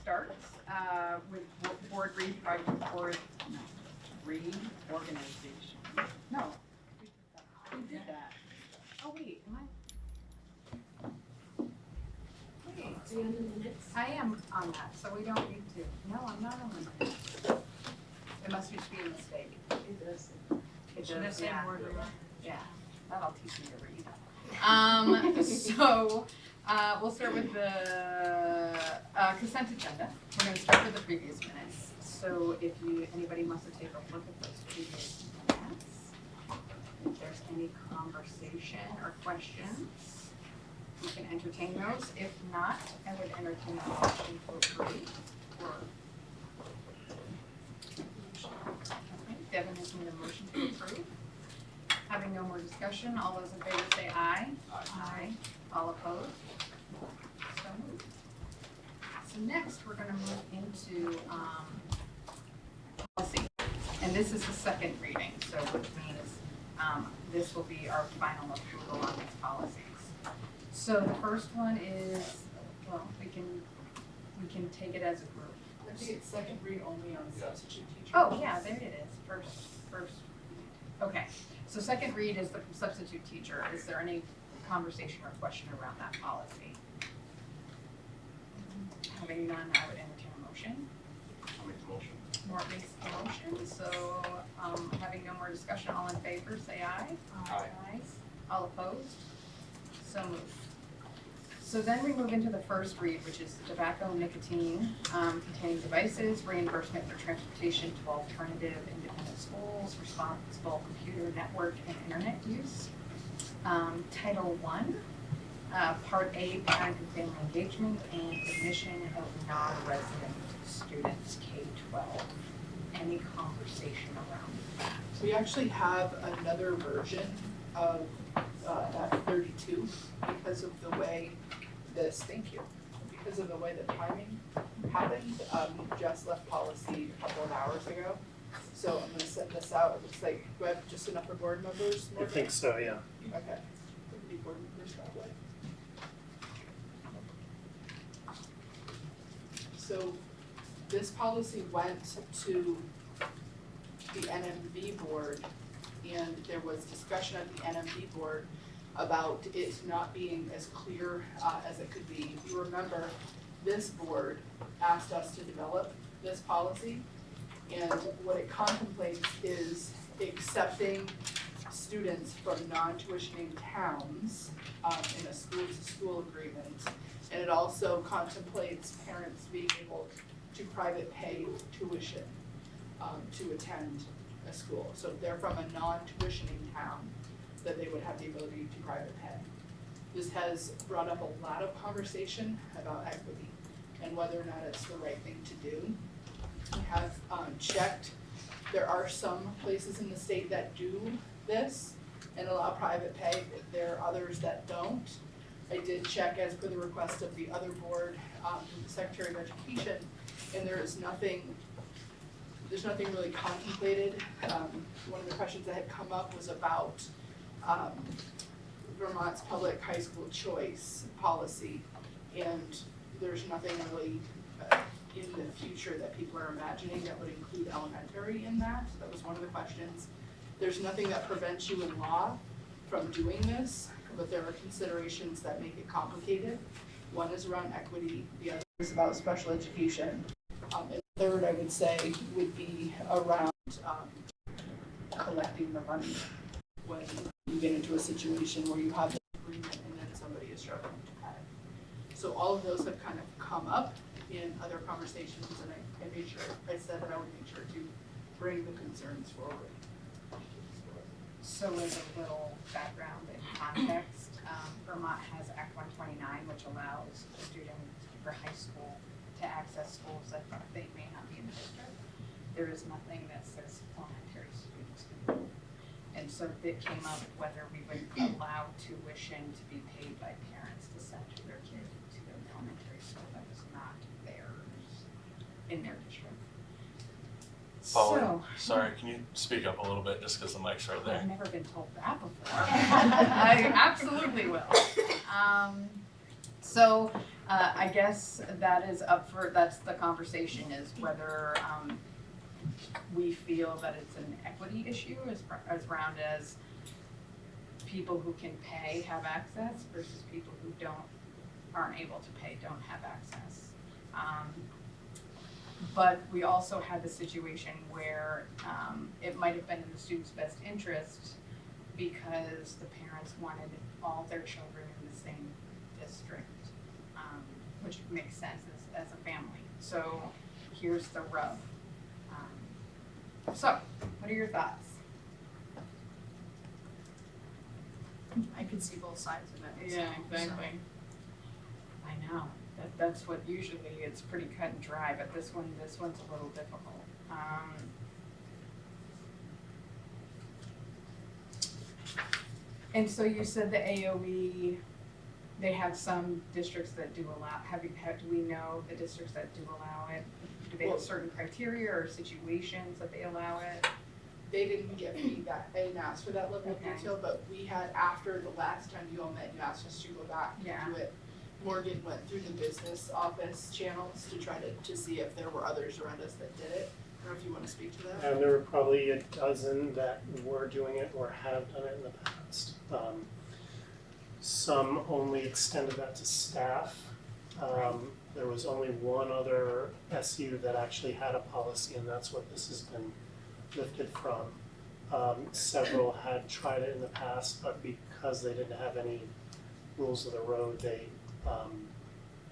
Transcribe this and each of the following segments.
start with board reorganization. No, we did that. Oh wait, am I? Wait, So you're on the minutes? I am on that, so we don't need to. No, I'm not on the minutes. It must just be a mistake. It does. It Should have does, said yeah. word reorg. Yeah, that'll teach me to read. So we'll start with the consent agenda. We're going to start with the previous minutes. So if anybody wants to take a look at those previous minutes, if there's any conversation or questions, we can entertain those. If not, I would entertain a motion to approve. Okay, Devin has made a motion to approve. Having no more discussion, all those in favor say aye. Aye. All opposed? So moved. So next, we're gonna move into policy. And this is the second reading, so which means this will be our final approval on these policies. So the first one is, well, we can take it as a group. I think it's second read only on substitute teachers. Oh, yeah, there it is, first. Okay, so second read is the substitute teacher. Is there any conversation or question around that policy? Having none, I would entertain a motion. I'll make the motion. Mort makes the motion, so having no more discussion, all in favor, say aye. Aye. All opposed? So moved. So then we move into the first read, which is tobacco, nicotine containing devices, reimbursement for transportation to alternative independent schools, responsible computer network and internet use. Title I, Part A, parent and family engagement and admission of non-resident students K-12. Any conversation around that? We actually have another version of that 32 because of the way because of the way the timing happened. We just left policy a couple of hours ago. So I'm gonna send this out. It looks like, do I have just enough for board members? I think so, yeah. Okay. Be board members that way. So this policy went to the NMB board, and there was discussion at the NMB board about it not being as clear as it could be. If you remember, this board asked us to develop this policy, and what it contemplates is accepting students from non-tuitioning towns in a school-to-school agreement. And it also contemplates parents being able to private pay tuition to attend a school. So if they're from a non-tuitioning town, that they would have the ability to private pay. This has brought up a lot of conversation about equity and whether or not it's the right thing to do. We have checked, there are some places in the state that do this and allow private pay, but there are others that don't. I did check as per the request of the other board, the Secretary of Education, and there's nothing really contemplated. One of the questions that had come up was about Vermont's public high school choice policy, and there's nothing really in the future that people are imagining that would include elementary in that. That was one of the questions. There's nothing that prevents you in law from doing this, but there are considerations that make it complicated. One is around equity, the other is about special education. And third, I would say, would be around collecting the money when you get into a situation where you have an agreement and then somebody is struggling to pay. So all of those have kind of come up in other conversations, and I made sure, I said that I would make sure to bring the concerns forward. So as a little background and context, Vermont has Act 129, which allows a student for high school to access schools that they may not be in the district. There is nothing that says elementary students can. And so it came up whether we would allow tuition to be paid by parents to send their kid to an elementary school that was not theirs in their district. Paul, sorry, can you speak up a little bit just because the mic's right there? I've never been told that before. I absolutely will. I guess that is up for, that's the conversation, is whether, we feel that it's an equity issue as round as people who can pay have access versus people who aren't able to pay, don't have access. But we also had the situation where, it might have been in the student's best interest because the parents wanted all their children in the same district, which makes sense as a family. So here's the rub. So, what are your thoughts? I can see both sides of it. Yeah, so- exactly. I know, that's what usually, it's pretty cut and dry, but this one's a little difficult. And so you said the AOE, they have some districts that do allow, do we know the districts that do allow it? Do they have certain criteria or situations that they allow it? They didn't give me that, I didn't ask for that level of Okay. detail, but we had, after the last time you all met, you asked us to go back and Yeah. do it. Morgan went through the business office channels to try to see if there were others around us that did it. I don't know if you wanna speak to that? And there were probably a dozen that were doing it or have done it in the past. Some only extended that to staff. There was only one other SU that actually had a policy, and that's what this has been lifted from. Several had tried it in the past, but because they didn't have any rules of the road, they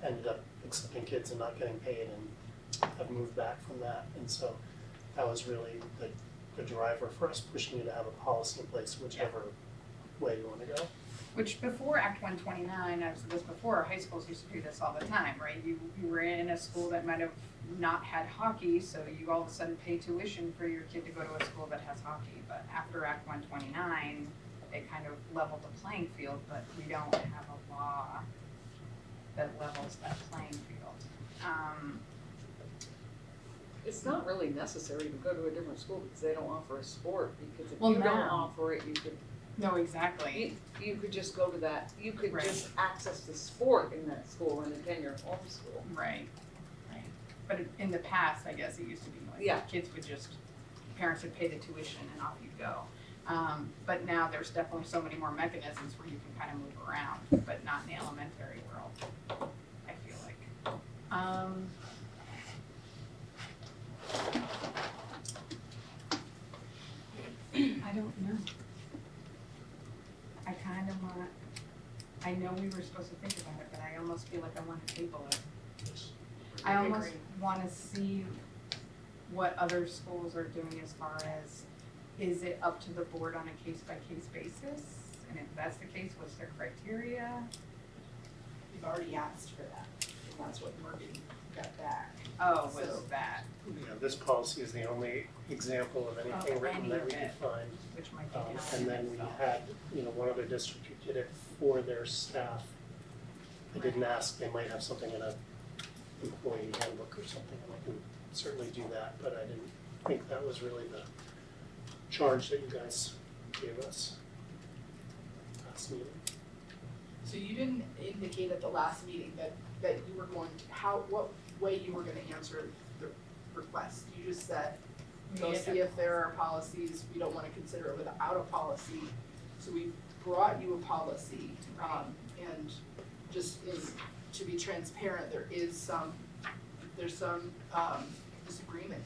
ended up accepting kids and not getting paid and have moved back from that. And so that was really the driver for us pushing you to have a policy in place, whichever way you want to go. Which before Act 129, I've said this before, high schools used to do this all the time, right? You were in a school that might have not had hockey, so you all of a sudden pay tuition for your kid to go to a school that has hockey. But after Act 129, it kind of leveled the playing field, but we don't have a law that levels that playing field. It's not really necessary to go to a different school because they don't offer a sport, because if Well, you don't now. offer it, you could, No, exactly. you could just go to that, you could Right. just access the sport in that school and attend your home school. Right. But in the past, I guess it used to be like Yeah. kids would just, parents would pay the tuition and off you go. But now there's definitely so many more mechanisms where you can kind of move around, but not in the elementary world, I feel like. I don't know. I kind of want, I know we were supposed to think about it, but I almost feel like I want to table it. I almost want to see what other schools are doing as far as, is it up to the board on a case-by-case basis? And if that's the case, what's their criteria? We've already asked for that, and that's what Morgan got back. Oh, So- was that, Yeah, this policy is the only example of anything Of written any that of we could it. find. which might be different. And then we had, one other district who did it for their staff. I didn't ask, they might have something in a employee handbook or something, and I can certainly do that, but I didn't think that was really the charge that you guys gave us last meeting. So you didn't indicate at the last meeting that you were going to, what way you were gonna answer the request. You just said, go see if there are policies, we don't wanna consider it without a policy. So we brought you a policy, and just to be transparent, there's some disagreement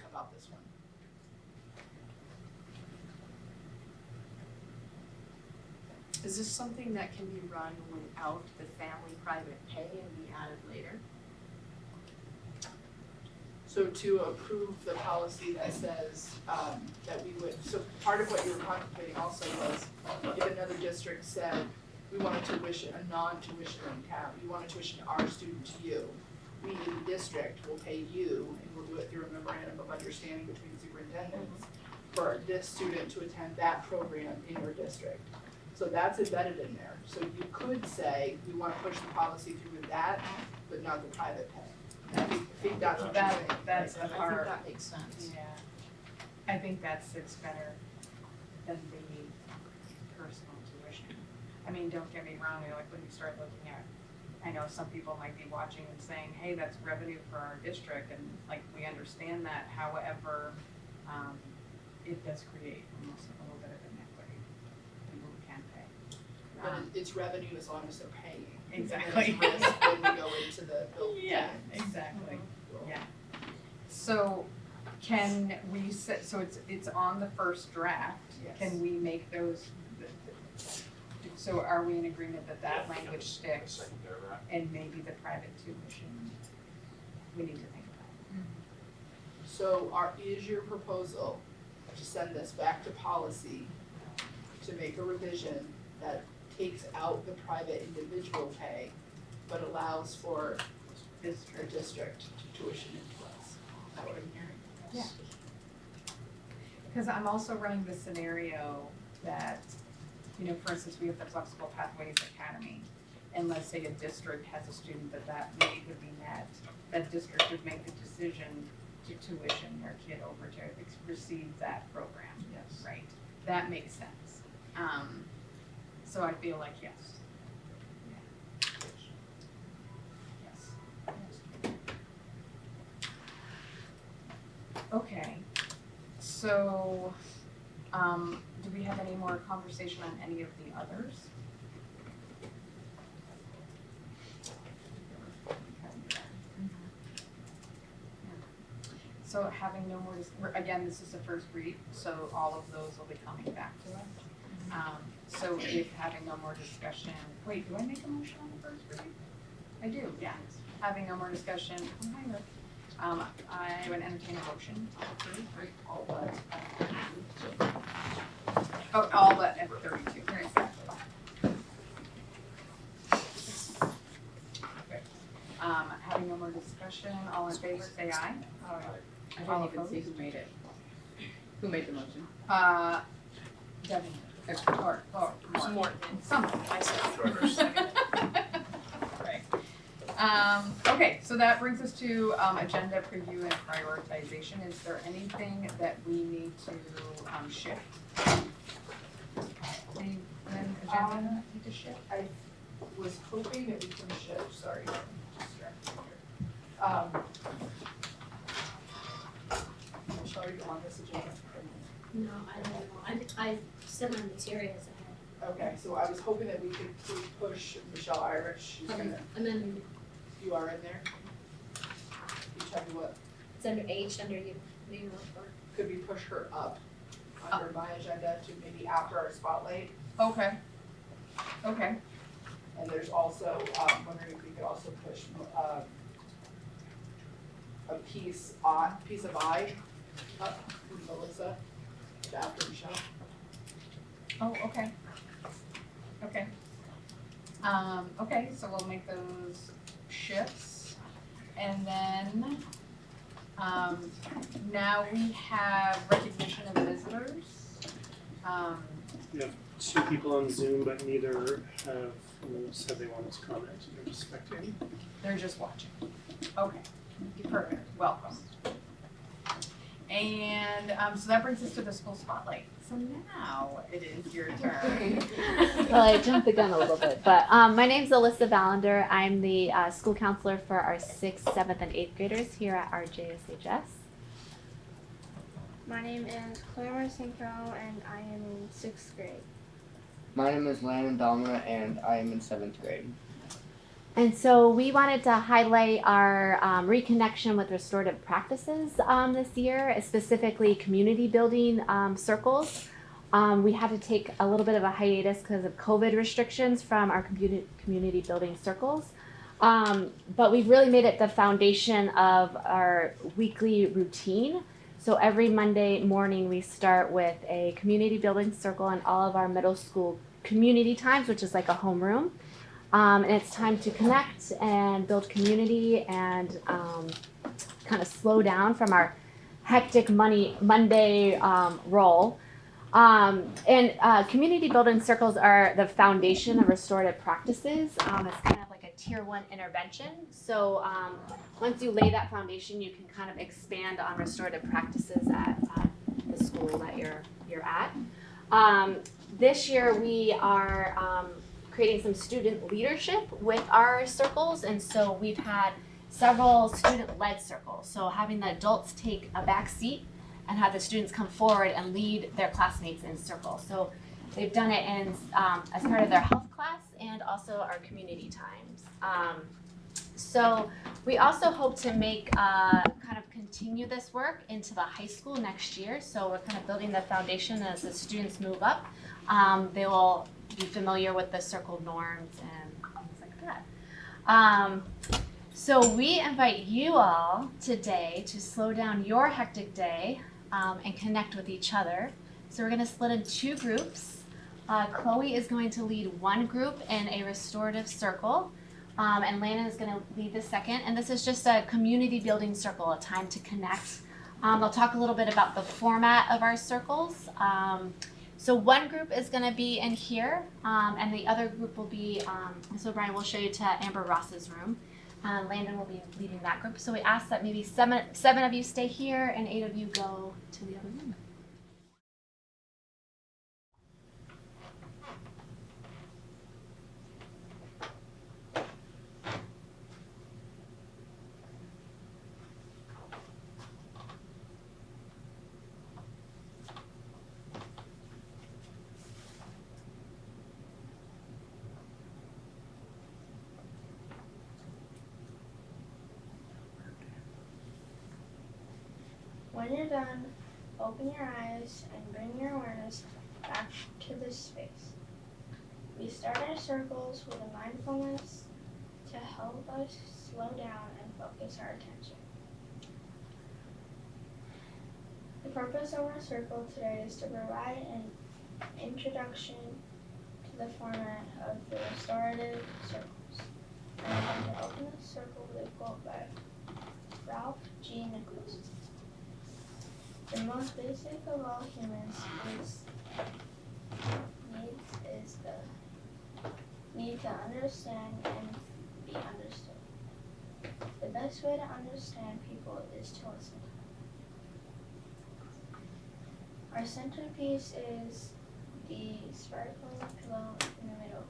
about this one. Is this something that can be run without the family private pay and be added later? So to approve the policy that says, that we would, so part of what you were contemplating also was, if another district said, we want a tuition, a non-tuition account, we want a tuition our student to you, we, the district, will pay you, and we'll do it through a memorandum of understanding between superintendents, for this student to attend that program in your district. So that's embedded in there, so you could say, we wanna push the policy through with that, but not the private pay. I think that's what you're saying. That's the I think part, that makes sense. yeah. I think that sits better than the personal tuition. I mean, don't get me wrong, like when you start looking at I know some people might be watching and saying, hey, that's revenue for our district, and like, we understand that, however, it does create almost a little bit of inequity. People who can pay. But it's revenue as long as they're paying. Exactly. And it's risk when we go into the bill Yeah, payments. exactly, yeah. So can we set, so it's on the first draft, Yes. can we make those, so are we in agreement that that language sticks Second paragraph. and maybe the private tuition? We need to think about So is your proposal to send this back to policy to make a revision that takes out the private individual pay, but allows for it. the district tuition influence? Is that what I'm hearing? Yeah. Because I'm also running the scenario that, you know, for instance, we have the Flexible Pathways Academy, and let's say a district has a student that need would be met, that district would make the decision to tuition their kid over to receive that program. Yes. Right, that makes sense. So I feel like yes. Yes. Okay, so, do we have any more conversation on any of the others? So having no more, again, this is the first read, so all of those will be coming back to us. So if having no more discussion, wait, do I make a motion on the first read? I do, yeah. Having no more discussion, I would entertain a motion to approve. All but. Oh, all but at 32, right, exactly. Okay. Having no more discussion, all in favor, say aye. I All didn't even see opposed? who made it. Who made the motion? Devin, or Morton. someone. George. Right. Okay, so that brings us to, agenda preview and prioritization. Is there anything that we need to, shift? Any, agenda need to shift? I was hoping that we can shift, sorry, I'm distracted here. Michelle, are you on this agenda? No, I don't know. I sent my materials ahead. Okay, so I was hoping that we could push Michelle Irish, she's gonna, And then you are in there? You tell me what, it's under H, under you, main report. could we push her up under my agenda to maybe after our spotlight? Okay. Okay. And there's also, wondering if we could also push, a piece of I up from Melissa to after Michelle. Oh, okay. Okay. Okay, so we'll make those shifts. And then, now we have recognition of visitors. We have 2 people on Zoom, but neither have said they want to comment. They're just spectating. They're just watching. Okay, perfect, welcome. And, so that brings us to the school spotlight. So now it is your turn. Well, I jumped the gun a little bit, but my name's Alyssa Valander. I'm the school counselor for our 6th, 7th, and 8th graders here at our JSHS. My name is Clamor Synchro and I am in 6th grade. My name is Landon Dalma and I am in 7th grade. And so we wanted to highlight our reconnection with restorative practices this year, specifically community building circles. We had to take a little bit of a hiatus because of COVID restrictions from our community building circles. But we've really made it the foundation of our weekly routine. So every Monday morning we start with a community building circle in all of our middle school community times, which is like a homeroom. And it's time to connect and build community and kind of slow down from our hectic Monday role. And community building circles are the foundation of restorative practices. It's kind of like a tier 1 intervention. So once you lay that foundation, you can kind of expand on restorative practices at the school that you're at. This year we are creating some student leadership with our circles, and so we've had several student-led circles. So having the adults take a back seat and have the students come forward and lead their classmates in circles. So they've done it in, as part of their health class and also our community times. So we also hope to make, kind of continue this work into the high school next year. So we're kind of building the foundation as the students move up. They will be familiar with the circle norms and things like that. So we invite you all today to slow down your hectic day and connect with each other. So we're going to split in two groups. Chloe is going to lead one group in a restorative circle, and Landon is going to lead the second. And this is just a community building circle, a time to connect. I'll talk a little bit about the format of our circles. So one group is going to be in here, and the other group will be, so Brian will show you to Amber Ross's room. Landon will be leading that group. So we ask that maybe seven of you stay here and 8 of you go to the other room. When you're done, open your eyes and bring your awareness back to this space. We start our circles with a mindfulness to help us slow down and focus our attention. The purpose of our circle today is to provide an introduction to the format of the restorative circles. I'm going to open the circle with a quote by Ralph G. Nicholas. The most basic of all humans needs is the need to understand and be understood. The best way to understand people is to listen. Our centerpiece is the sparkling pillow in the middle.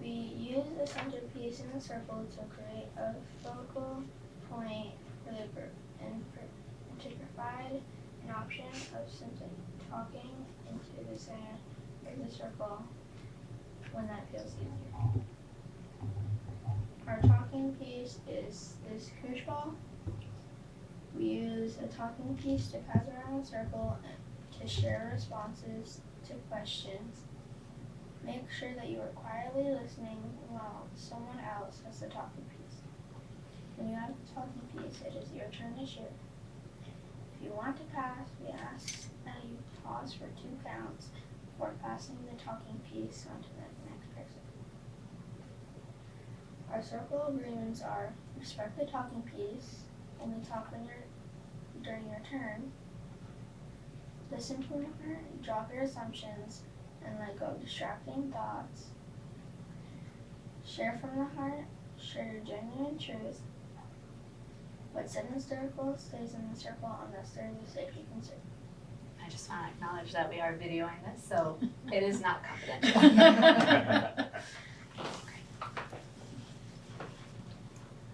We use the centerpiece in the circle to create a focal point for the group and to provide an option of simply talking into the center of the circle when that feels easier. Our talking piece is this koosh ball. We use a talking piece to pass around the circle to share responses to questions. Make sure that you are quietly listening while someone else has the talking piece. When you have the talking piece, it is your turn to share. If you want to pass, we ask that you pause for 2 counts before passing the talking piece on to the next person. Our circle agreements are: respect the talking piece, only talk when during your turn, listen to her, drop your assumptions, and let go of distracting thoughts, share from the heart, share your genuine truth. What's said in the circle stays in the circle unless there is a safety concern. I just want to acknowledge that we are videoing this, so it is not confidential.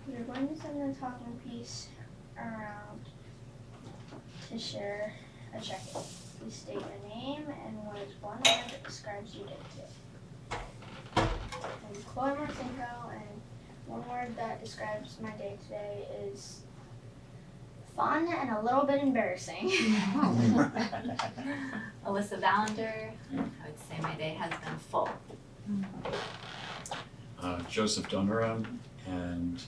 You're going to send the talking piece around to share a check-in. Please state your name and what is one word that describes you day today. I'm Chloe Marcinko, and one word that describes my day today is fun and a little bit embarrassing. Alyssa Vallender, I would say my day has been full. Joseph Dunneram, and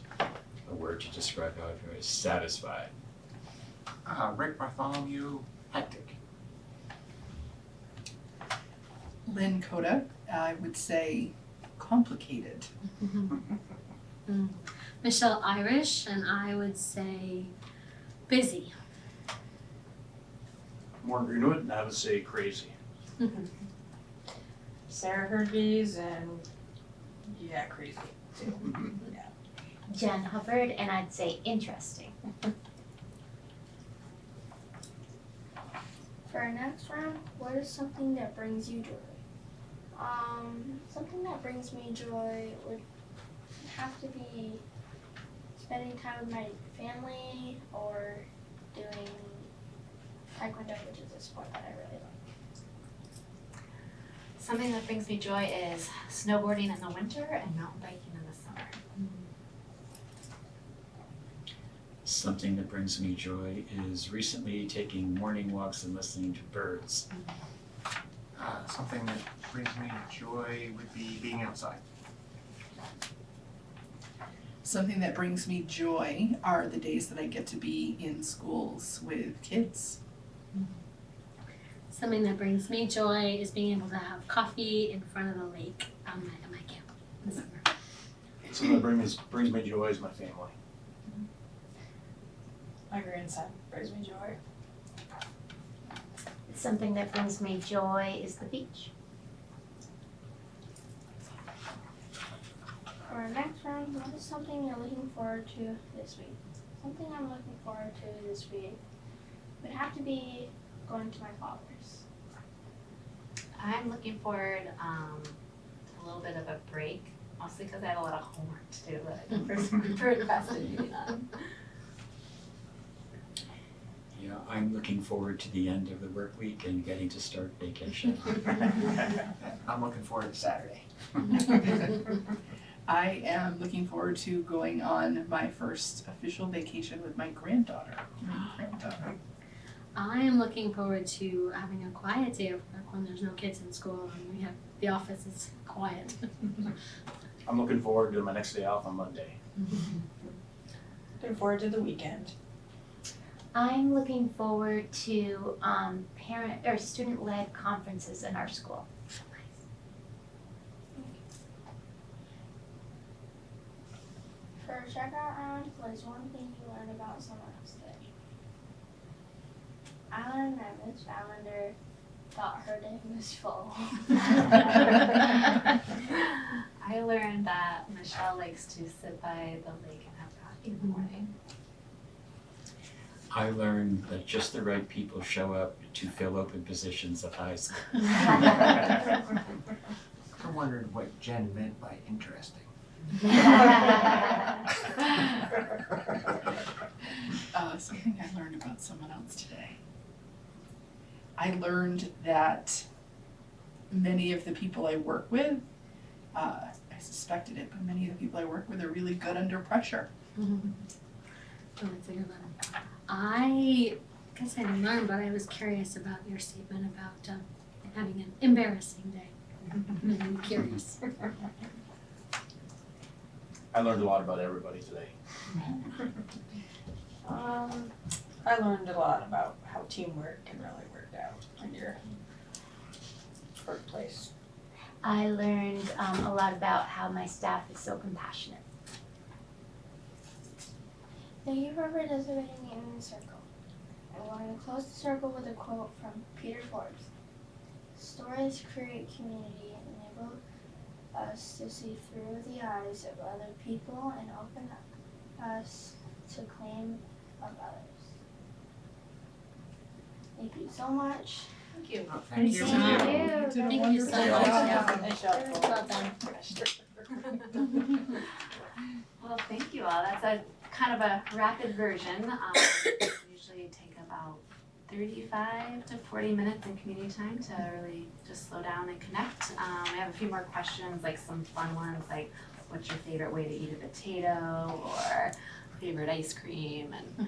a word to describe how I feel is satisfied. Rick Bartholomew, hectic. Lynn Kodak, I would say complicated. Michelle Irish, and I would say busy. Warren Greenwood, and I would say crazy. Sarah Herges, and yeah, crazy too. Yeah. Jen Hubbard, and I'd say interesting. For our next round, what is something that brings you joy? Something that brings me joy would have to be spending time with my family or doing taekwondo, which is a sport that I really love. Something that brings me joy is snowboarding in the winter and mountain biking in the summer. Something that brings me joy is recently taking morning walks and listening to birds. Something that brings me joy would be being outside. Something that brings me joy are the days that I get to be in schools with kids. Something that brings me joy is being able to have coffee in front of the lake on my camp in the summer. Something that brings me joy is my family. My grandson brings me joy. Something that brings me joy is the beach. For our next round, what is something you're looking forward to this week? Something I'm looking forward to this week would have to be going to my father's. I'm looking forward to a little bit of a break, mostly because I have a lot of homework to do that I'm super invested in on. Yeah, I'm looking forward to the end of the work week and getting to start vacation. I'm looking forward to Saturday. I am looking forward to going on my first official vacation with my granddaughter. I am looking forward to having a quiet day of work when there's no kids in school and the office is quiet. I'm looking forward to my next day off on Monday. Looking forward to the weekend. I'm looking forward to parent or student-led conferences in our school. For our checkout round, what is one thing you learned about someone else today? I learned that Miss Valander thought her day was full. I learned that Michelle likes to sit by the lake and have coffee in the morning. I learned that just the right people show up to fill open positions at high school. I wondered what Jen meant by interesting. Something I learned about someone else today. I learned that many of the people I work with, I suspected it, but many of the people I work with are really good under pressure. Oh, that's a good one. I guess I didn't learn, but I was curious about your statement about having an embarrassing day. I'm curious. I learned a lot about everybody today. I learned a lot about how teamwork can really work out in your workplace. I learned a lot about how my staff is so compassionate. Thank you for participating in the circle. I'm going to close the circle with a quote from Peter Forbes. Stories create community and enable us to see through the eyes of other people and open us to claim of others. Thank you so much. Thank you. Thank you. Thank you. You did a Thank you wonderful so job. much. Nice job. Well done. Well, thank you all. That's a kind of a rapid version. Usually take about 35 to 40 minutes in community time to really just slow down and connect. We have a few more questions, like some fun ones, like what's your favorite way to eat a potato or favorite ice cream, and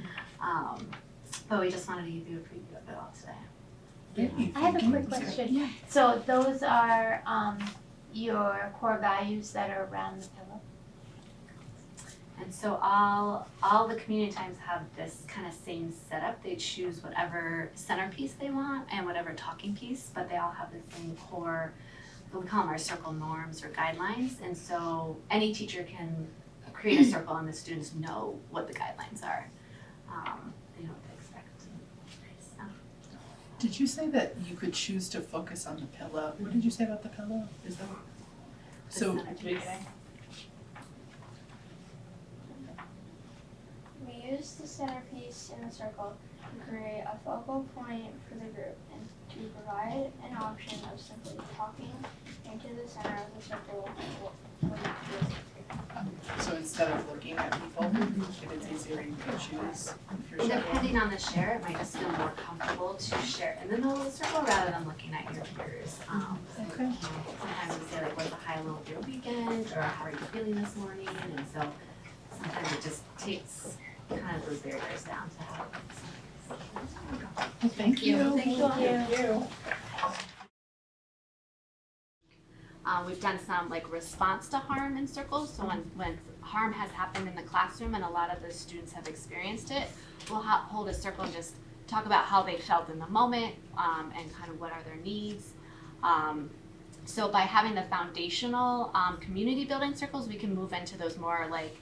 but we just wanted to give you a preview of it all today. I have a quick question. Yeah. So those are your core values that are around the pillow? And so all the community times have this kind of same setup. They choose whatever centerpiece they want and whatever talking piece, but they all have the same core, we call them our circle norms or guidelines. And so any teacher can create a circle and the students know what the guidelines are. They know what to expect. So. Did you say that you could choose to focus on the pillow? What did you say about the pillow? Is that The so? centerpiece. We use the centerpiece in the circle to create a focal point for the group and to provide an option of simply talking into the center of the circle when you choose. So instead of looking at people, if it's easier, you can choose if you're And shadowing. depending on the share, it might just feel more comfortable to share in the middle of the circle rather than looking at your peers. Okay. Sometimes we say like, what's the high low of your weekend, or how are you feeling this morning? And so sometimes it just takes kind of those barriers down to have. Thank you. Thank you. We've done some like response to harm in circles. So when harm has happened in the classroom and a lot of the students have experienced it, we'll hold a circle and just talk about how they felt in the moment and kind of what are their needs. So by having the foundational community building circles, we can move into those more like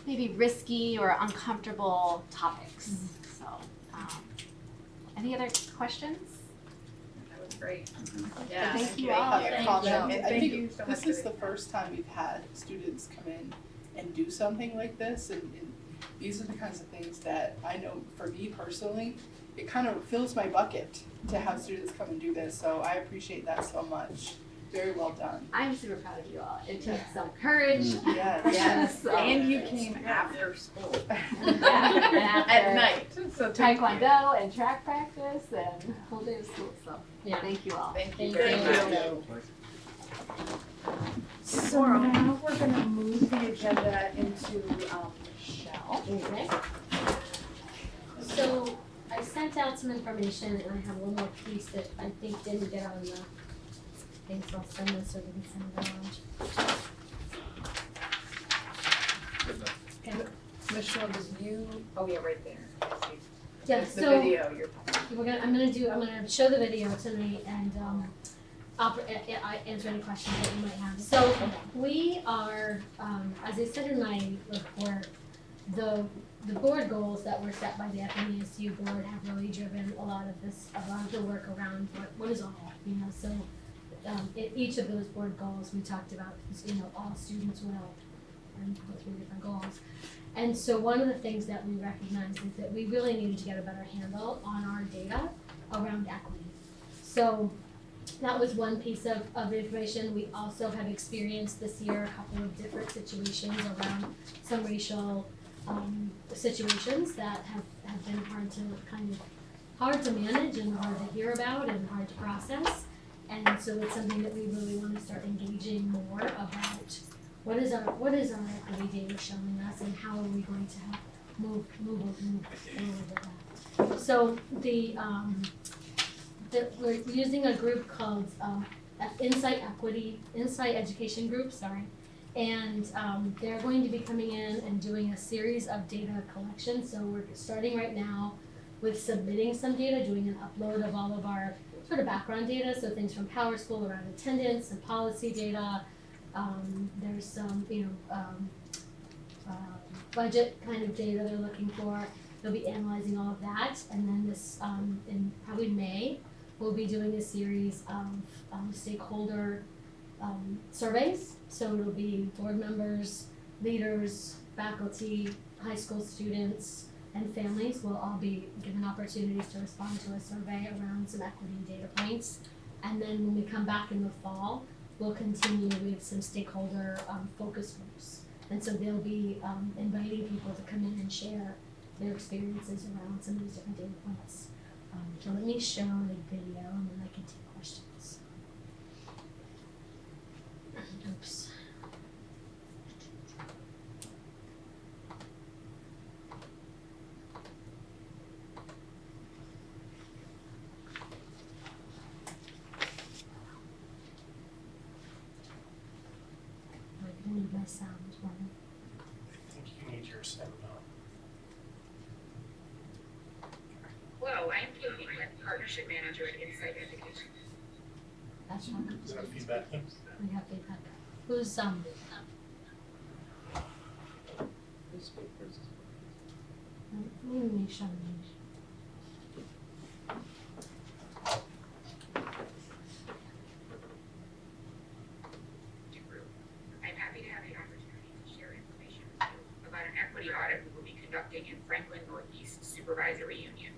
maybe risky or uncomfortable topics. So any other questions? That was great. Yeah. Thank you I all. have a Thank comment. you. I Thank think you so much this for is the- the first time we've had students come in and do something like this, and these are the kinds of things that I know for me personally, it kind of fills my bucket to have students come and do this, so I appreciate that so much. Very well done. I'm super proud of you all. It took some courage. Yes. So- And you came after school. Yeah, At night, so thank you. Taekwondo and track practice and whole day of school. So Yeah. thank you all. Thank you Thank very you. much. So now we're gonna move the agenda into Michelle. Okay. So I sent out some information and I have one more piece that I think didn't get on the thing, so I'll send this or we can send it around. Michelle, did you, oh yeah, right there. Yeah, The so video you're talking I'm gonna show the video tonight and answer any questions that you might have. So we are, as I said in my report, the board goals that were set by the FNESU board have really driven a lot of the work around what is all, so each of those board goals we talked about, all students will, and go through different goals. And so one of the things that we recognized is that we really needed to get a better handle on our data around equity. So that was one piece of information. We also have experienced this year a couple of different situations around some racial situations that have been hard to manage and hard to hear about and hard to process. And so it's something that we really want to start engaging more about. What is our equity data showing us, and how are we going to help move forward with that? So we're using a group called Insight Education Group, and they're going to be coming in and doing a series of data collection. So we're starting right now with submitting some data, doing an upload of all of our sort of background data, so things from Power School around attendance and policy data. There's some, budget kind of data they're looking for. They'll be analyzing all of that, and then this, in probably May, we'll be doing a series of stakeholder surveys. So it'll be board members, leaders, faculty, high school students, and families will all be given opportunities to respond to a survey around some equity data points. And then when we come back in the fall, we'll continue with some stakeholder focus groups. And so they'll be inviting people to come in and share their experiences around some of these different data points. So let me show the video and then I can take questions. Oops. I need my sound running. I think you need your sound on. Hello, I am Katie, I'm Partnership Manager at Insight Education. That's one. Is there a feedback loop? We have feedback. Who's let me show you. I'm happy to have the opportunity to share information with you about an equity audit we will be conducting in Franklin Northeast Supervisory Union.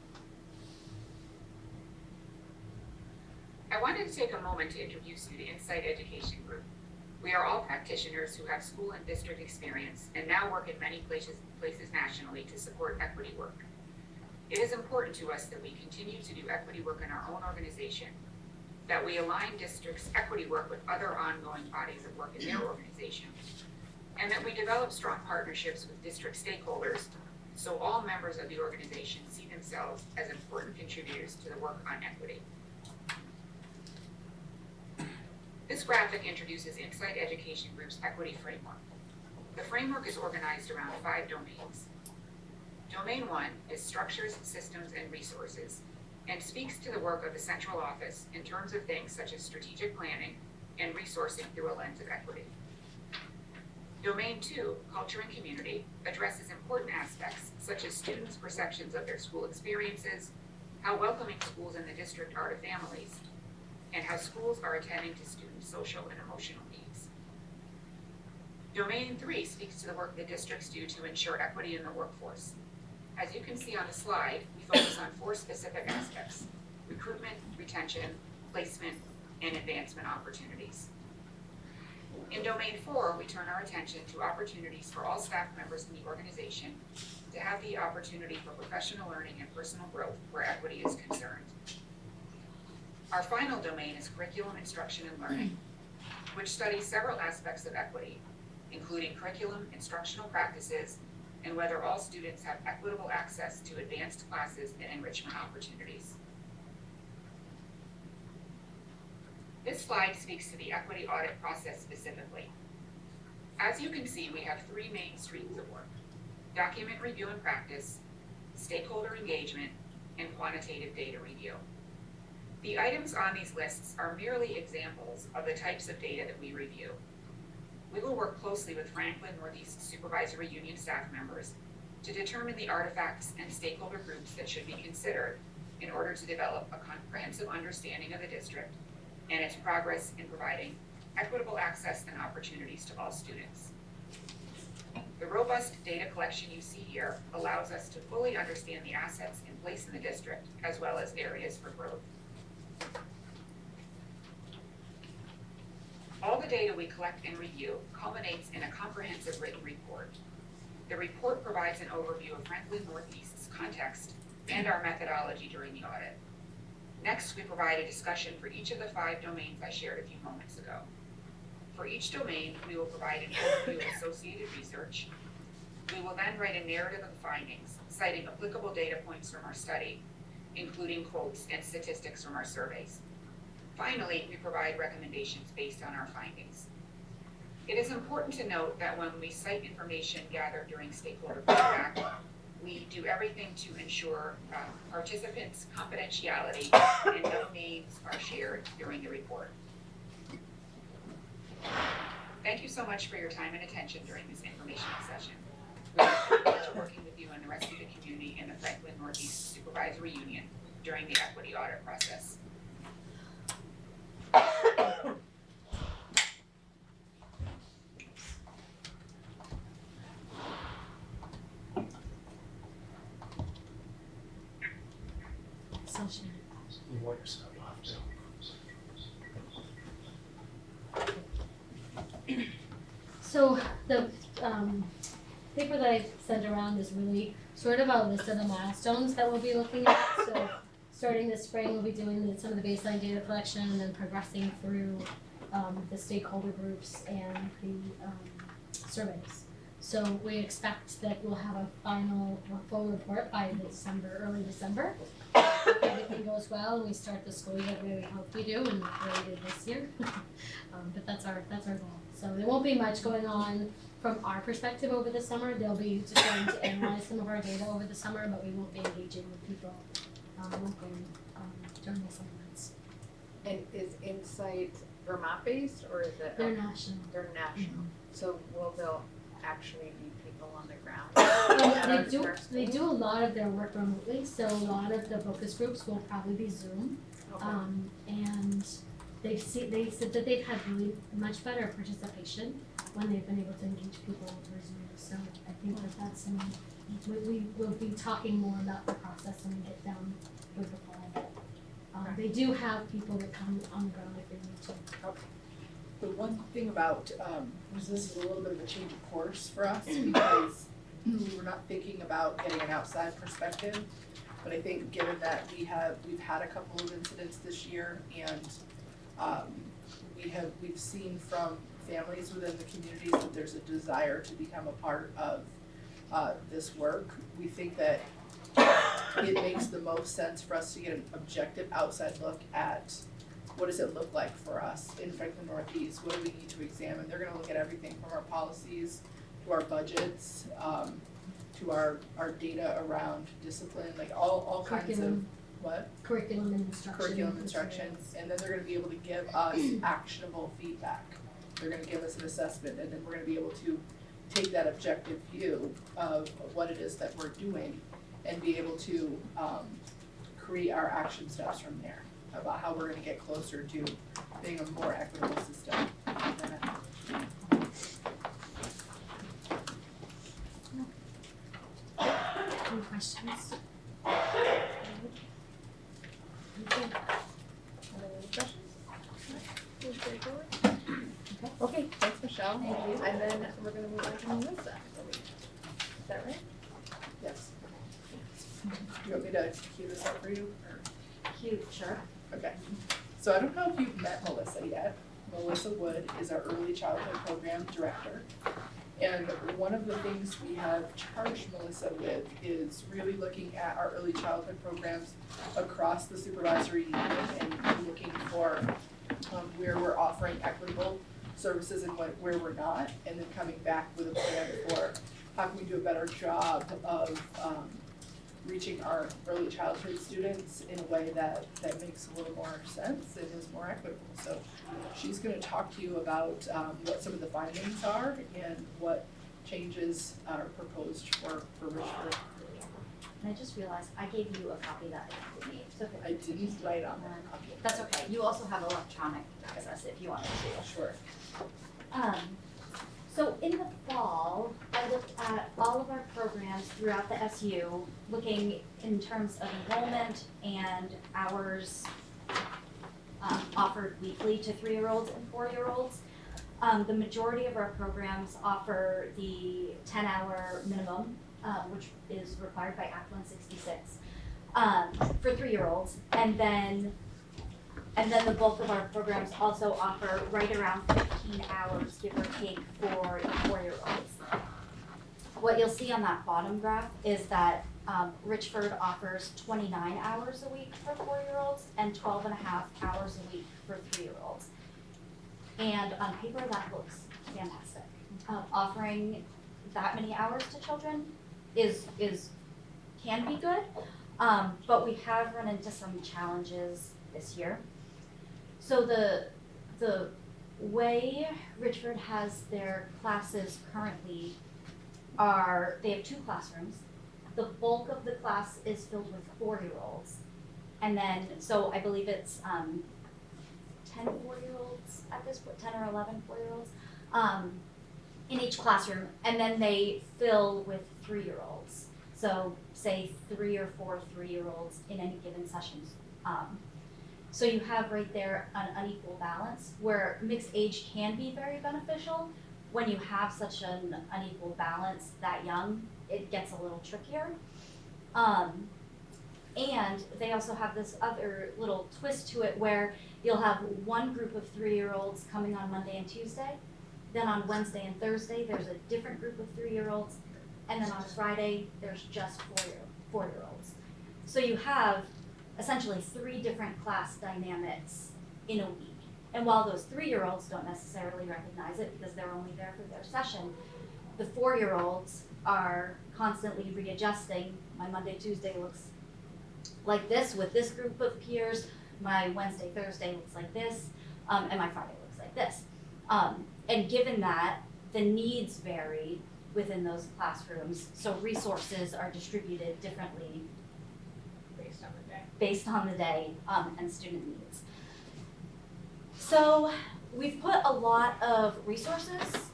I wanted to take a moment to introduce you to Insight Education Group. We are all practitioners who have school and district experience and now work in many places nationally to support equity work. It is important to us that we continue to do equity work in our own organization, that we align districts' equity work with other ongoing bodies of work in their organization, and that we develop strong partnerships with district stakeholders so all members of the organization see themselves as important contributors to the work on equity. This graphic introduces Insight Education Group's equity framework. The framework is organized around 5 domains. Domain 1 is structures, systems, and resources, and speaks to the work of the central office in terms of things such as strategic planning and resourcing through a lens of equity. Domain 2, culture and community, addresses important aspects such as students' perceptions of their school experiences, how welcoming schools in the district are to families, and how schools are attending to students' social and emotional needs. Domain 3 speaks to the work the districts do to ensure equity in the workforce. As you can see on the slide, we focus on 4 specific aspects: recruitment, retention, placement, and advancement opportunities. In Domain 4, we turn our attention to opportunities for all staff members in the organization to have the opportunity for professional learning and personal growth where equity is concerned. Our final domain is curriculum, instruction, and learning, which studies several aspects of equity, including curriculum, instructional practices, and whether all students have equitable access to advanced classes and enrichment opportunities. This slide speaks to the equity audit process specifically. As you can see, we have 3 main streams of work: document review and practice, stakeholder engagement, and quantitative data review. The items on these lists are merely examples of the types of data that we review. We will work closely with Franklin Northeast Supervisory Union staff members to determine the artifacts and stakeholder groups that should be considered in order to develop a comprehensive understanding of the district and its progress in providing equitable access and opportunities to all students. The robust data collection you see here allows us to fully understand the assets in place in the district as well as areas for growth. All the data we collect and review culminates in a comprehensive written report. The report provides an overview of Franklin Northeast's context and our methodology during the audit. Next, we provide a discussion for each of the 5 domains I shared a few moments ago. For each domain, we will provide an overview of associated research. We will then write a narrative of findings, citing applicable data points from our study, including quotes and statistics from our surveys. Finally, we provide recommendations based on our findings. It is important to note that when we cite information gathered during stakeholder feedback, we do everything to ensure participants' confidentiality and no names are shared during the report. Thank you so much for your time and attention during this informational session. We look forward to working with you and the rest of the community in the Franklin Northeast Supervisory Union during the equity audit process. You want yourself off too. So the paper that I sent around is really sort of a list of the milestones that we'll be looking at. So starting this spring, we'll be doing some of the baseline data collection and then progressing through the stakeholder groups and the surveys. So we expect that we'll have a final full report by early December. If everything goes well and we start the school year the way we hope we do and the way we did this year. But that's our goal. So there won't be much going on from our perspective over the summer. They'll be just going to analyze some of our data over the summer, but we won't be engaging with people locally during the summer months. And is Insight Vermont-based, or is it? They're national. They're national. So will there actually be people on the ground? They do a lot of their work remotely, so a lot of the focus groups will probably be Zoom. Okay. And they said that they've had really much better participation when they've been able to engage people over Zoom. So I think that's we will be talking more about the process when we get down with the fall. They do have people that come on the ground if they need to. The one thing about, was this is a little bit of a change of course for us because we were not thinking about getting an outside perspective. But I think given that we've had a couple of incidents this year and, we've seen from families within the communities that there's a desire to become a part of, this work. We think that it makes the most sense for us to get an objective outside look at what does it look like for us in Franklin Northeast? What do we need to examine? They're gonna look at everything from our policies to our budgets, to our data around discipline, like all kinds of, Curriculum. what? Curriculum and instruction. Curriculum instructions, and then they're gonna be able to give us actionable feedback. They're gonna give us an assessment, and then we're gonna be able to take that objective view of what it is that we're doing and be able to create our action steps from there about how we're gonna get closer to being a more equitable system. Any questions? Okay, thanks, Michelle. Thank you. And then we're gonna move on to Melissa. Is that right? Yes. You want me to cue this up for you, or? Cute, sure. Okay, so I don't know if you've met Melissa yet. Melissa Wood is our Early Childhood Program Director. And one of the things we have charged Melissa with is really looking at our early childhood programs across the supervisory unit and looking for where we're offering equitable services and where we're not, and then coming back with a plan for how can we do a better job of reaching our early childhood students in a way that makes a little more sense and is more equitable. So she's gonna talk to you about what some of the findings are and what changes are proposed for Richford. And I just realized I gave you a copy that I didn't need. So if I didn't write on that copy. That's okay. You also have electronic access if you wanted to. Sure. So in the fall, I looked at all of our programs throughout the SU, looking in terms of enrollment and hours offered weekly to 3-year-olds and 4-year-olds. The majority of our programs offer the 10-hour minimum, which is required by Act 166 for 3-year-olds, and then the bulk of our programs also offer right around 15 hours, give or take, for the 4-year-olds. What you'll see on that bottom graph is that Richford offers 29 hours a week for 4-year-olds and 12 and a half hours a week for 3-year-olds. And on paper, that looks fantastic. Offering that many hours to children can be good, but we have run into some challenges this year. So the way Richford has their classes currently they have 2 classrooms. The bulk of the class is filled with 4-year-olds. And then, so I believe it's 10 4-year-olds at this point, 10 or 11 4-year-olds in each classroom. And then they fill with 3-year-olds. So say 3 or 4 3-year-olds in any given sessions. So you have right there an unequal balance where mixed age can be very beneficial. When you have such an unequal balance that young, it gets a little trickier. And they also have this other little twist to it where you'll have one group of 3-year-olds coming on Monday and Tuesday. Then on Wednesday and Thursday, there's a different group of 3-year-olds. And then on Friday, there's just 4-year-olds. So you have essentially 3 different class dynamics in a week. And while those 3-year-olds don't necessarily recognize it because they're only there for their session, the 4-year-olds are constantly readjusting. My Monday, Tuesday looks like this with this group of peers. My Wednesday, Thursday looks like this, and my Friday looks like this. And given that, the needs vary within those classrooms, so resources are distributed differently based on the day and student needs. So we've put a lot of resources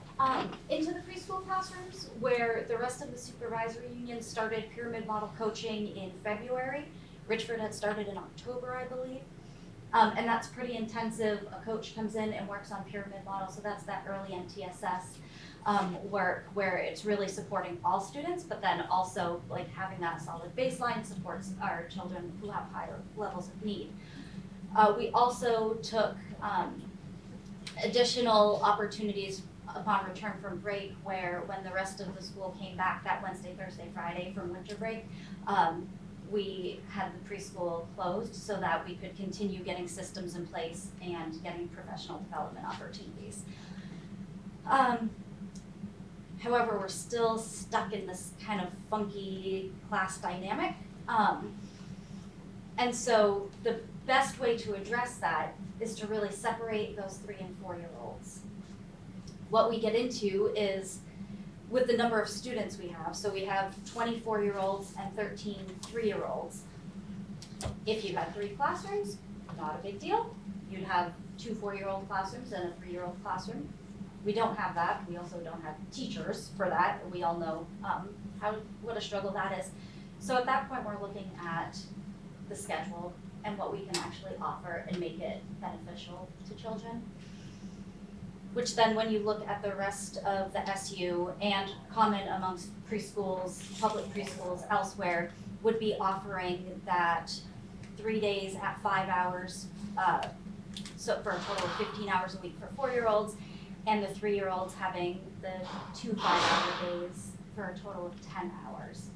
into the preschool classrooms where the rest of the supervisory union started pyramid model coaching in February. Richford had started in October, I believe. And that's pretty intensive. A coach comes in and works on pyramid model, so that's that early MTSS work where it's really supporting all students, but then also like having that solid baseline supports our children who have higher levels of need. We also took additional opportunities upon return from break, where when the rest of the school came back that Wednesday, Thursday, Friday from winter break, we had the preschool closed so that we could continue getting systems in place and getting professional development opportunities. However, we're still stuck in this kind of funky class dynamic. And so the best way to address that is to really separate those 3 and 4-year-olds. What we get into is with the number of students we have. So we have 24-year-olds and 13 3-year-olds. If you had 3 classrooms, not a big deal. You'd have 2 4-year-old classrooms and a 3-year-old classroom. We don't have that. We also don't have teachers for that. We all know what a struggle that is. So at that point, we're looking at the schedule and what we can actually offer and make it beneficial to children. Which then when you look at the rest of the SU and common amongst preschools, public preschools elsewhere, would be offering that 3 days at 5 hours, so for a total of 15 hours a week for 4-year-olds, and the 3-year-olds having the 2 5-hour days for a total of 10 hours.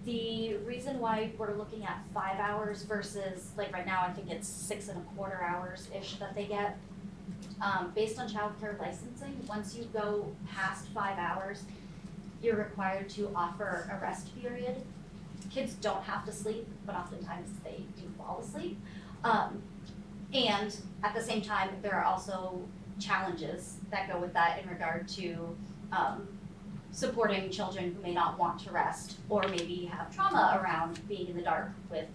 The reason why we're looking at 5 hours versus, like right now, I think it's 6.25 hours-ish that they get. Based on childcare licensing, once you go past 5 hours, you're required to offer a rest period. Kids don't have to sleep, but oftentimes they do fall asleep. And at the same time, there are also challenges that go with that in regard to supporting children who may not want to rest or maybe have trauma around being in the dark with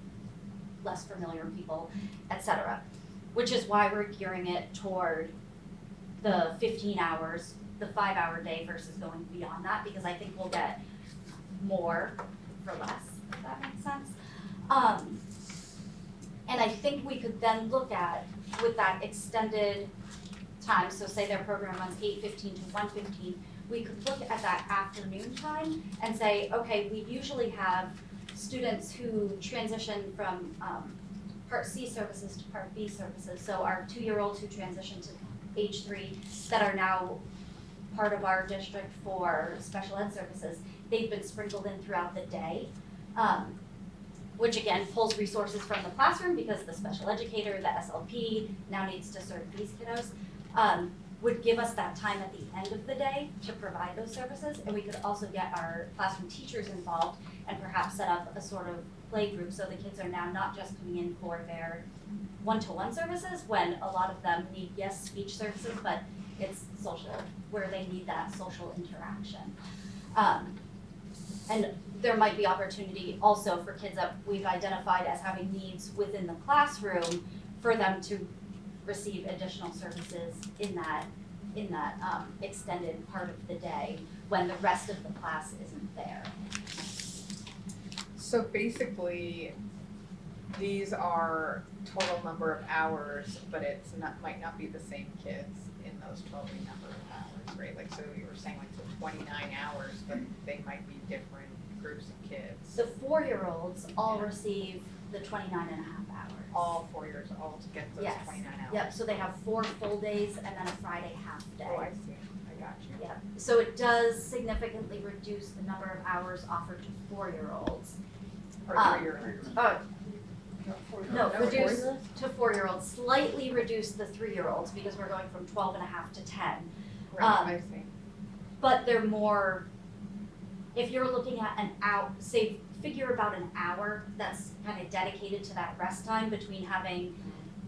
less familiar people, etc. Which is why we're gearing it toward the 15 hours, the 5-hour day versus going beyond that, because I think we'll get more for less, if that makes sense. And I think we could then look at, with that extended time, so say their program runs 8:15 to 1:15, we could look at that afternoon time and say, okay, we usually have students who transition from Part C services to Part B services. So our 2-year-olds who transition to age 3 that are now part of our district for special ed services, they've been sprinkled in throughout the day, which again pulls resources from the classroom because the special educator, the SLP, now needs to serve these kiddos, would give us that time at the end of the day to provide those services. And we could also get our classroom teachers involved and perhaps set up a sort of play group so the kids are now not just coming in for their one-to-one services when a lot of them need, yes, speech services, but it's social, where they need that social interaction. And there might be opportunity also for kids that we've identified as having needs within the classroom for them to receive additional services in that extended part of the day when the rest of the class isn't there. So basically, these are total number of hours, but it's not, might not be the same kids in those total number of hours, right? Like, so you were saying like so 29 hours, but they might be different groups of kids. The 4-year-olds all receive the 29 and a half hours. All 4 years old to get those Yes. 29 hours. Yep, so they have 4 full days and then a Friday half day. Oh, I see. I got you. Yeah, so it does significantly reduce the number of hours offered to 4-year-olds. Or 3-year-olds. No, reduce to 4-year-olds, slightly reduce the 3-year-olds because we're going from 12 and a half to 10. Right, I see. But they're more, if you're looking at an hour, say, figure about an hour that's kind of dedicated to that rest time between having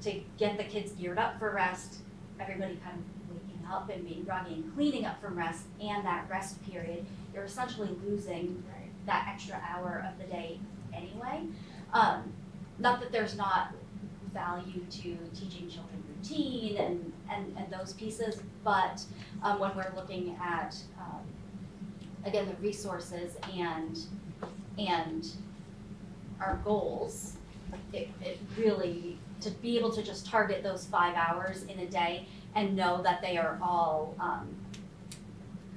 to get the kids geared up for rest, everybody kind of waking up and being groggy and cleaning up from rest, and that rest period, you're essentially losing that extra hour of the day anyway. Not that there's not value to teaching children routine and those pieces, but when we're looking at, again, the resources and our goals, it really, to be able to just target those 5 hours in a day and know that they are all kind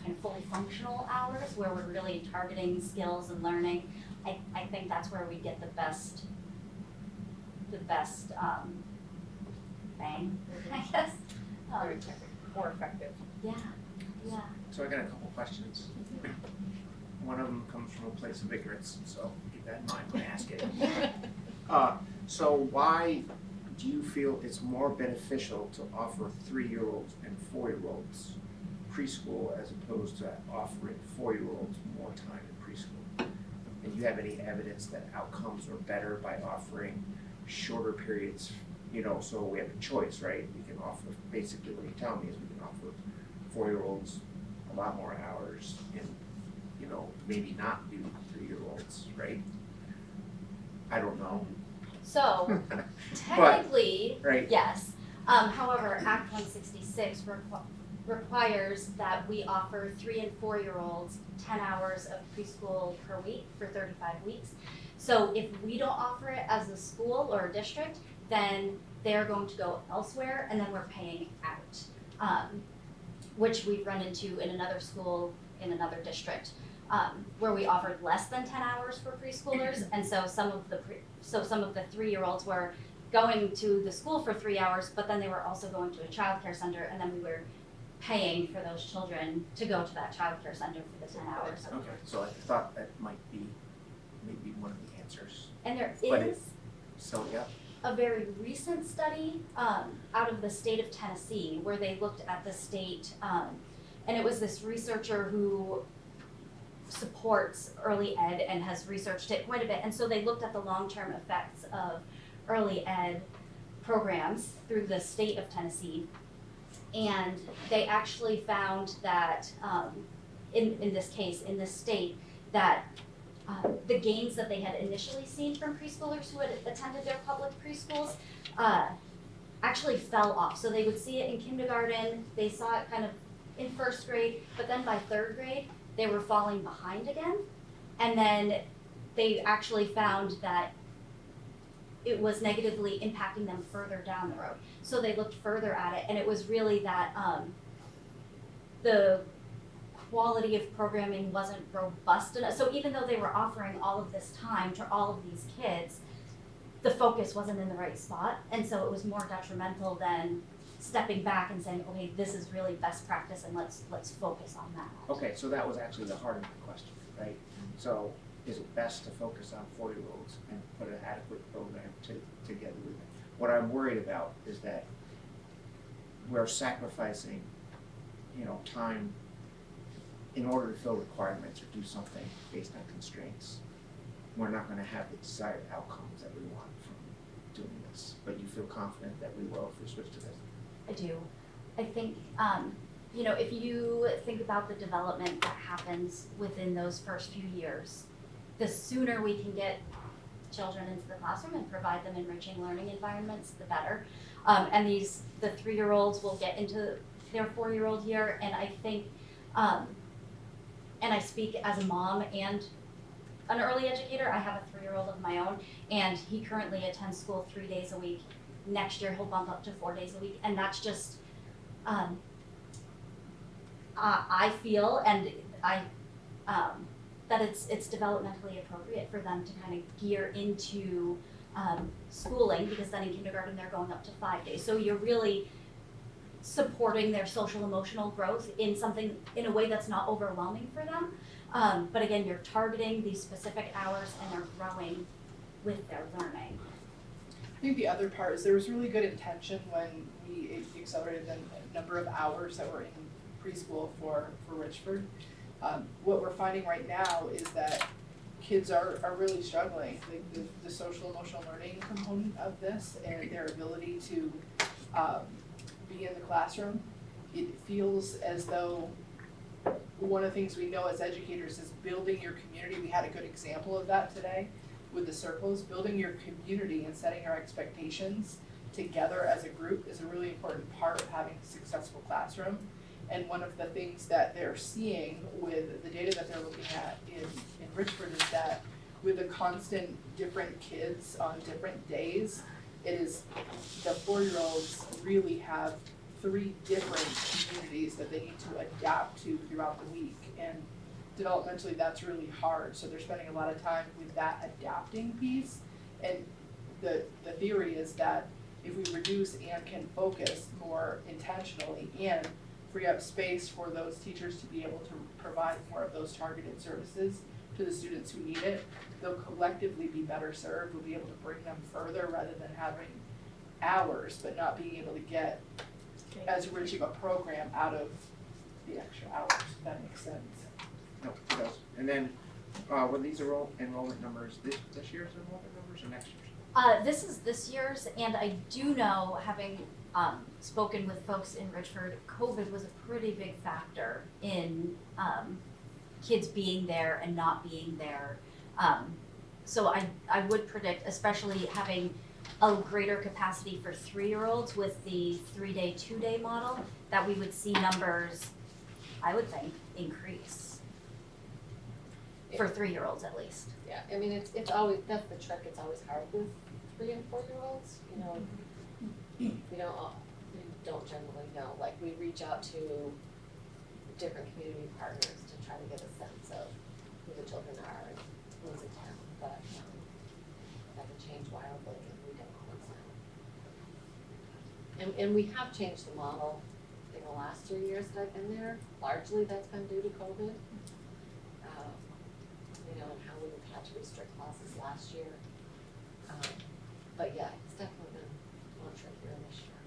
of fully functional hours where we're really targeting skills and learning, I think that's where we get the best bang, I guess. Very effective, more effective. Yeah, yeah. So I got a couple questions. One of them comes from a place of ignorance, so keep that in mind when I ask it. So why do you feel it's more beneficial to offer 3-year-olds and 4-year-olds preschool as opposed to offering 4-year-olds more time in preschool? And do you have any evidence that outcomes are better by offering shorter periods? You know, so we have a choice, right? We can offer, basically what you're telling me is we can offer 4-year-olds a lot more hours and, you know, maybe not do 3-year-olds, right? I don't know. So technically, right. yes. However, Act 166 requires that we offer 3 and 4-year-olds 10 hours of preschool per week for 35 weeks. So if we don't offer it as a school or a district, then they're going to go elsewhere and then we're paying out, which we've run into in another school in another district, where we offered less than 10 hours for preschoolers, and so some of the 3-year-olds were going to the school for 3 hours, but then they were also going to a childcare center, and then we were paying for those children to go to that childcare center for the 10 hours. Okay, so I thought that might be maybe one of the answers. And there But is So, yeah. a very recent study out of the state of Tennessee where they looked at the state, and it was this researcher who supports early ed and has researched it quite a bit, and so they looked at the long-term effects of early ed programs through the state of Tennessee, and they actually found that in this case, in this state, that the gains that they had initially seen from preschoolers who had attended their public preschools actually fell off. So they would see it in kindergarten, they saw it kind of in first grade, but then by third grade, they were falling behind again. And then they actually found that it was negatively impacting them further down the road. So they looked further at it, and it was really that the quality of programming wasn't robust enough. So even though they were offering all of this time to all of these kids, the focus wasn't in the right spot, and so it was more detrimental than stepping back and saying, okay, this is really best practice, and let's focus on that. Okay, so that was actually the heart of the question, right? So is it best to focus on 4-year-olds and put an adequate program together with them? What I'm worried about is that we're sacrificing, you know, time in order to fill requirements or do something based on constraints. We're not gonna have the desired outcomes that we want from doing this, but you feel confident that we will if we switch to this? I do. I think, you know, if you think about the development that happens within those first few years, the sooner we can get children into the classroom and provide them enriching learning environments, the better. And the 3-year-olds will get into their 4-year-old year, and I think, and I speak as a mom and an early educator. I have a 3-year-old of my own, and he currently attends school 3 days a week. Next year he'll bump up to 4 days a week, and that's just, I feel, and that it's developmentally appropriate for them to kind of gear into schooling, because then in kindergarten they're going up to 5 days. So you're really supporting their social emotional growth in a way that's not overwhelming for them. But again, you're targeting these specific hours and they're growing with their learning. I think the other part is there was really good intention when we accelerated the number of hours that were in preschool for Richford. What we're finding right now is that kids are really struggling. The social emotional learning component of this and their ability to be in the classroom, it feels as though one of the things we know as educators is building your community. We had a good example of that today with the circles. Building your community and setting our expectations together as a group is a really important part of having a successful classroom. And one of the things that they're seeing with the data that they're looking at in Richford is that with the constant different kids on different days, it is, the 4-year-olds really have 3 different communities that they need to adapt to throughout the week. And developmentally, that's really hard, so they're spending a lot of time with that adapting piece. And the theory is that if we reduce and can focus more intentionally and free up space for those teachers to be able to provide more of those targeted services to the students who need it, they'll collectively be better served. We'll be able to bring them further rather than having hours, but not being able to get as rich of a program out of the extra hours, if that makes sense. No, it does. And then, were these enrollment numbers this year's enrollment numbers or next year's? This is this year's, and I do know, having spoken with folks in Richford, COVID was a pretty big factor in kids being there and not being there. So I would predict, especially having a greater capacity for 3-year-olds with the 3-day, 2-day model, that we would see numbers, I would think, increase. For 3-year-olds at least. Yeah, I mean, it's always, that's the trick, it's always hard with 3 and 4-year-olds, you know. We don't generally know, like, we reach out to different community partners to try to get a sense of who the children are and who's in town, but that can change wildly and we don't always know. And we have changed the model in the last 3 years that I've been there, largely that's been due to COVID. You know, and how we've had to restrict classes last year. But yeah, it's definitely been more trickier this year.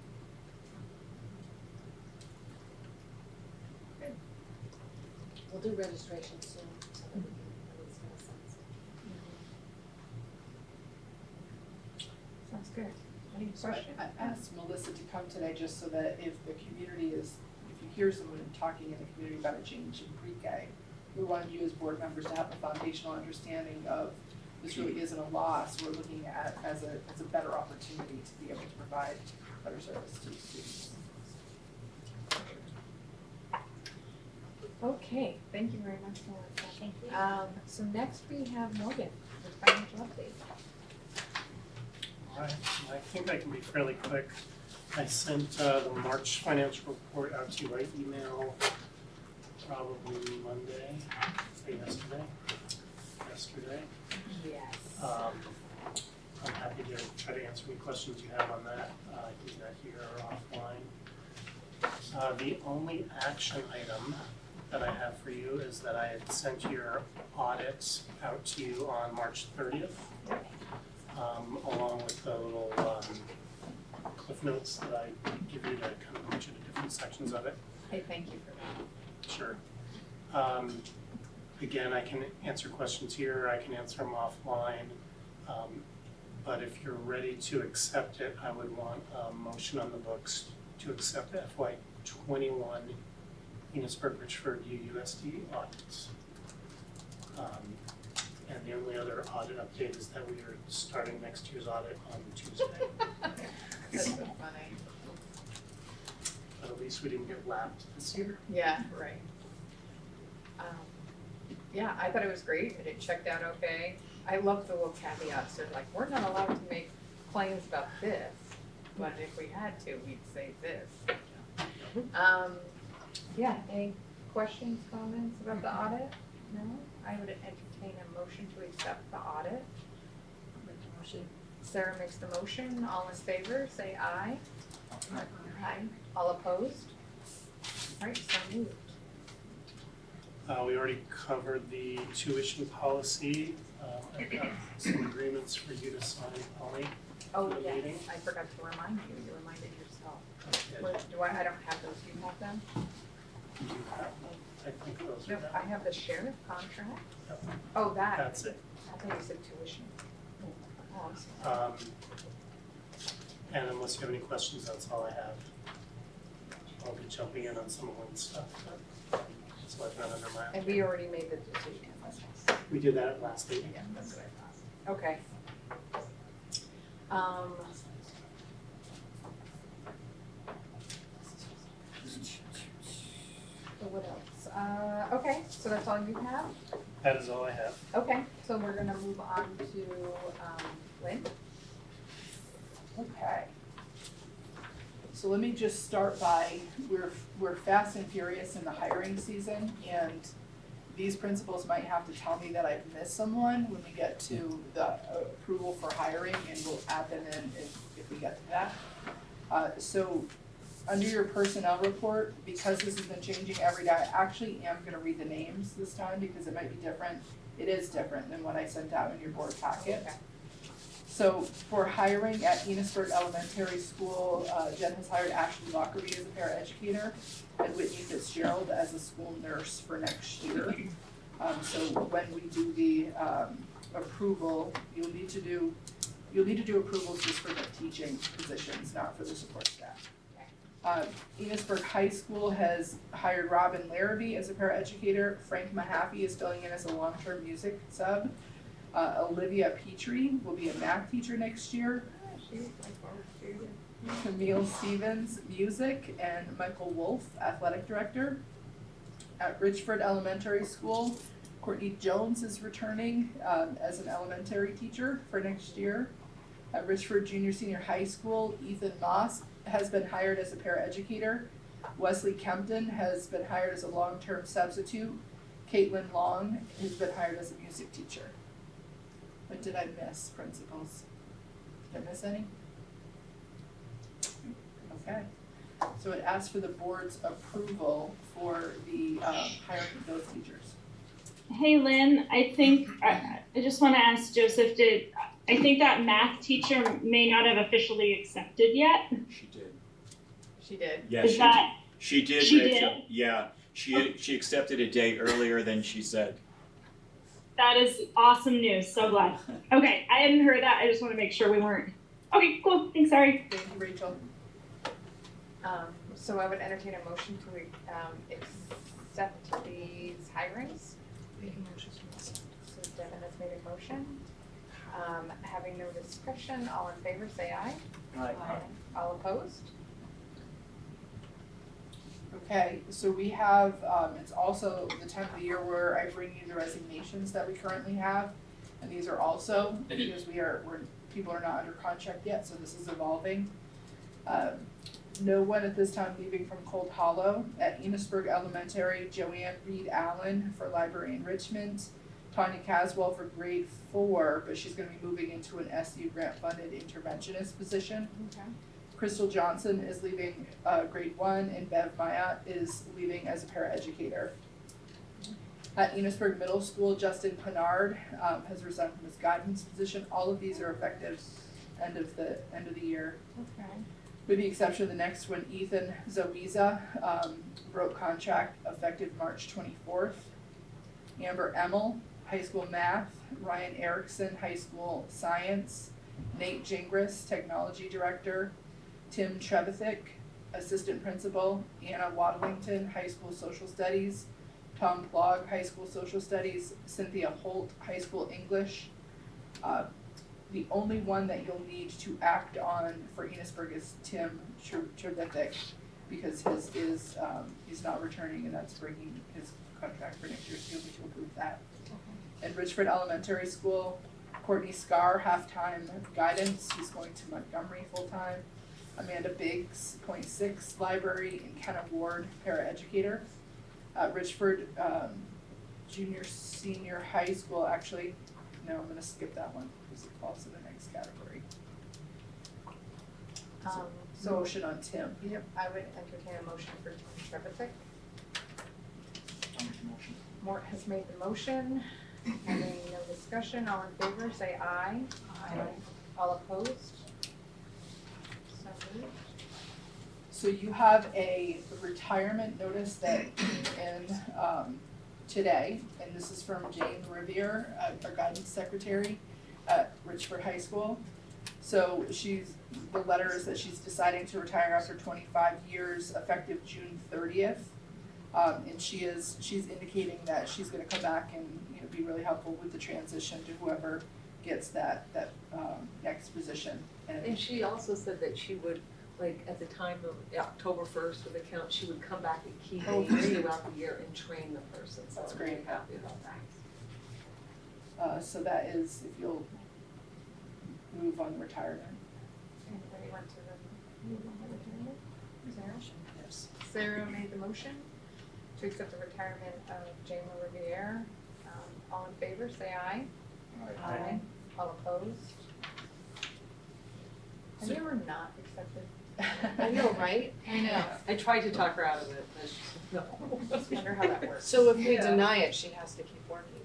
Good. We'll do registration soon, so that we can at least get a sense. Sounds good. Any So questions? I asked Melissa to come today just so that if the community is, if you hear someone talking in the community about a change in pre-K, we wanted you as board members to have a foundational understanding of this really isn't a loss. We're looking at as a better opportunity to be able to provide better service to students. Okay, thank you very much, Melissa. Thank you. So next we have Morgan with financial update. All right, I think I can be fairly quick. I sent the March financial report out to you by email probably Monday or yesterday. Yes. I'm happy to try to answer any questions you have on that. I can do that here or offline. The only action item that I have for you is that I had sent your audit out to you on March 30th, along with the little cliff notes that I give you to kind of put you to different sections of it. Hey, thank you for that. Sure. Again, I can answer questions here, I can answer them offline. But if you're ready to accept it, I would want a motion on the books to accept the FY21 Enosburg-Richford UUSD audit. And the only other audit update is that we are starting next year's audit on Tuesday. That's so funny. But at least we didn't get lapped this year. Yeah, right. Yeah, I thought it was great, and it checked out okay. I love the little caveats, they're like, we're not allowed to make claims about this, but if we had to, we'd say this. Yeah, any questions, comments about the audit? No? I would entertain a motion to accept the audit. Make the motion. Sarah makes the motion, all in favor, say aye. Aye. All opposed? All right, so moved. We already covered the tuition policy. I've got some agreements for you to sign, Polly. Oh, for the yes, meeting. I forgot to remind you, you reminded yourself. Okay. I don't have those, do you have them? Do you have them? I think those are Nope, them. I have the sheriff contract. Yep. Oh, that. That's it. I thought you said tuition. Oh, I'm sorry. And unless you have any questions, that's all I have. I'll be jumping in on some of Lynn's stuff, but that's what I've done under my. And we already made the decision. We did that last meeting. Yeah, that's what I thought. Okay. So what else? Okay, so that's all you have? That is all I have. Okay, so we're gonna move on to, Lynn. Okay. So let me just start by, we're fast and furious in the hiring season, and these principals might have to tell me that I've missed someone when we get to the approval for hiring, and we'll add them in if we get to that. So under your personnel report, because this has been changing every day, I actually am gonna read the names this time because it might be different. It is different than what I sent out in your board packet. Okay. So for hiring at Enosburg Elementary School, Jen has hired Ashley Lockery as a paraeducator and Whitney Fitzgerald as a school nurse for next year. So when we do the approval, you'll need to do approvals just for the teaching positions, not for the support staff. Enosburg High School has hired Robin Larrabee as a paraeducator. Frank Mahaffey is filling in as a long-term music sub. Olivia Petrie will be a math teacher next year. Camille Stevens, music, and Michael Wolf, athletic director. At Richford Elementary School, Courtney Jones is returning as an elementary teacher for next year. At Richford Junior Senior High School, Ethan Moss has been hired as a paraeducator. Wesley Kempton has been hired as a long-term substitute. Caitlin Long has been hired as a music teacher. What did I miss, principals? Did I miss any? Okay. So it asks for the board's approval for the hiring of those teachers. Hey Lynn, I think, I just want to ask Joseph, I think that math teacher may not have officially accepted yet? She did. She did. Yeah, Is that, she did, she Rachel. did? Yeah, she accepted a day earlier than she said. that is awesome news, so glad. Okay, I hadn't heard that, I just want to make sure we weren't. Okay, cool, thanks, sorry. Thank you, Rachel. So I would entertain a motion to accept these hirings. Make a motion to accept. So Devin has made a motion. Having no discussion, all in favor say aye. Aye. All opposed? Okay, so we have, it's also the time of the year where I bring you the resignations that we currently have. And these are also, because people are not under contract yet, so this is evolving. No one at this time leaving from Cold Hollow. At Enosburg Elementary, Joanne Reed Allen for library enrichment. Tanya Caswell for grade 4, but she's gonna be moving into an SU grant-funded interventionist position. Okay. Crystal Johnson is leaving grade 1, and Bev Maya is leaving as a paraeducator. At Enosburg Middle School, Justin Pinard has resigned from his guidance position. All of these are effective end of the year. Okay. With the exception of the next one, Ethan Zoiza broke contract effective March 24th. Amber Emmel, high school math. Ryan Erickson, high school science. Nate Gingras, technology director. Tim Trevithick, assistant principal. Anna Waddlington, high school social studies. Tom Plog, high school social studies. Cynthia Holt, high school English. The only one that you'll need to act on for Enosburg is Tim Trevithick, because his is, he's not returning, and that's bringing his contract for next year, so you'll need to approve that. Okay. In Richford Elementary School, Courtney Scar, half-time guidance, he's going to Montgomery full-time. Amanda Biggs, .6 library, and Kenna Ward, paraeducator. Richford Junior Senior High School, actually, no, I'm gonna skip that one, because it falls in the next category. So motion on Tim. Yep, I would entertain a motion for Tim Trevithick. I'll make the motion. Mort has made the motion. Having no discussion, all in favor say aye. Aye. All opposed? So moved. So you have a retirement notice that came in today, and this is from Jane Riviere, our guidance secretary at Richford High School. So the letter is that she's deciding to retire after 25 years, effective June 30th. And she's indicating that she's gonna come back and, be really helpful with the transition to whoever gets that next position. And she also said that she would, like, at the time of October 1st with the count, she would come back at key days throughout the year and train the person, so That's I'm great. really happy about that. So that is, if you'll move on retirement. Anybody want to move on the retirement? Sarah? Yes. Sarah made the motion to accept the retirement of Jane Riviere. All in favor, say aye. Aye. All opposed? Have you ever not accepted? I know, right? I know. I tried to talk her out of it, but she's no. Just wonder how that works. So if we Yeah. deny it, she has to keep working.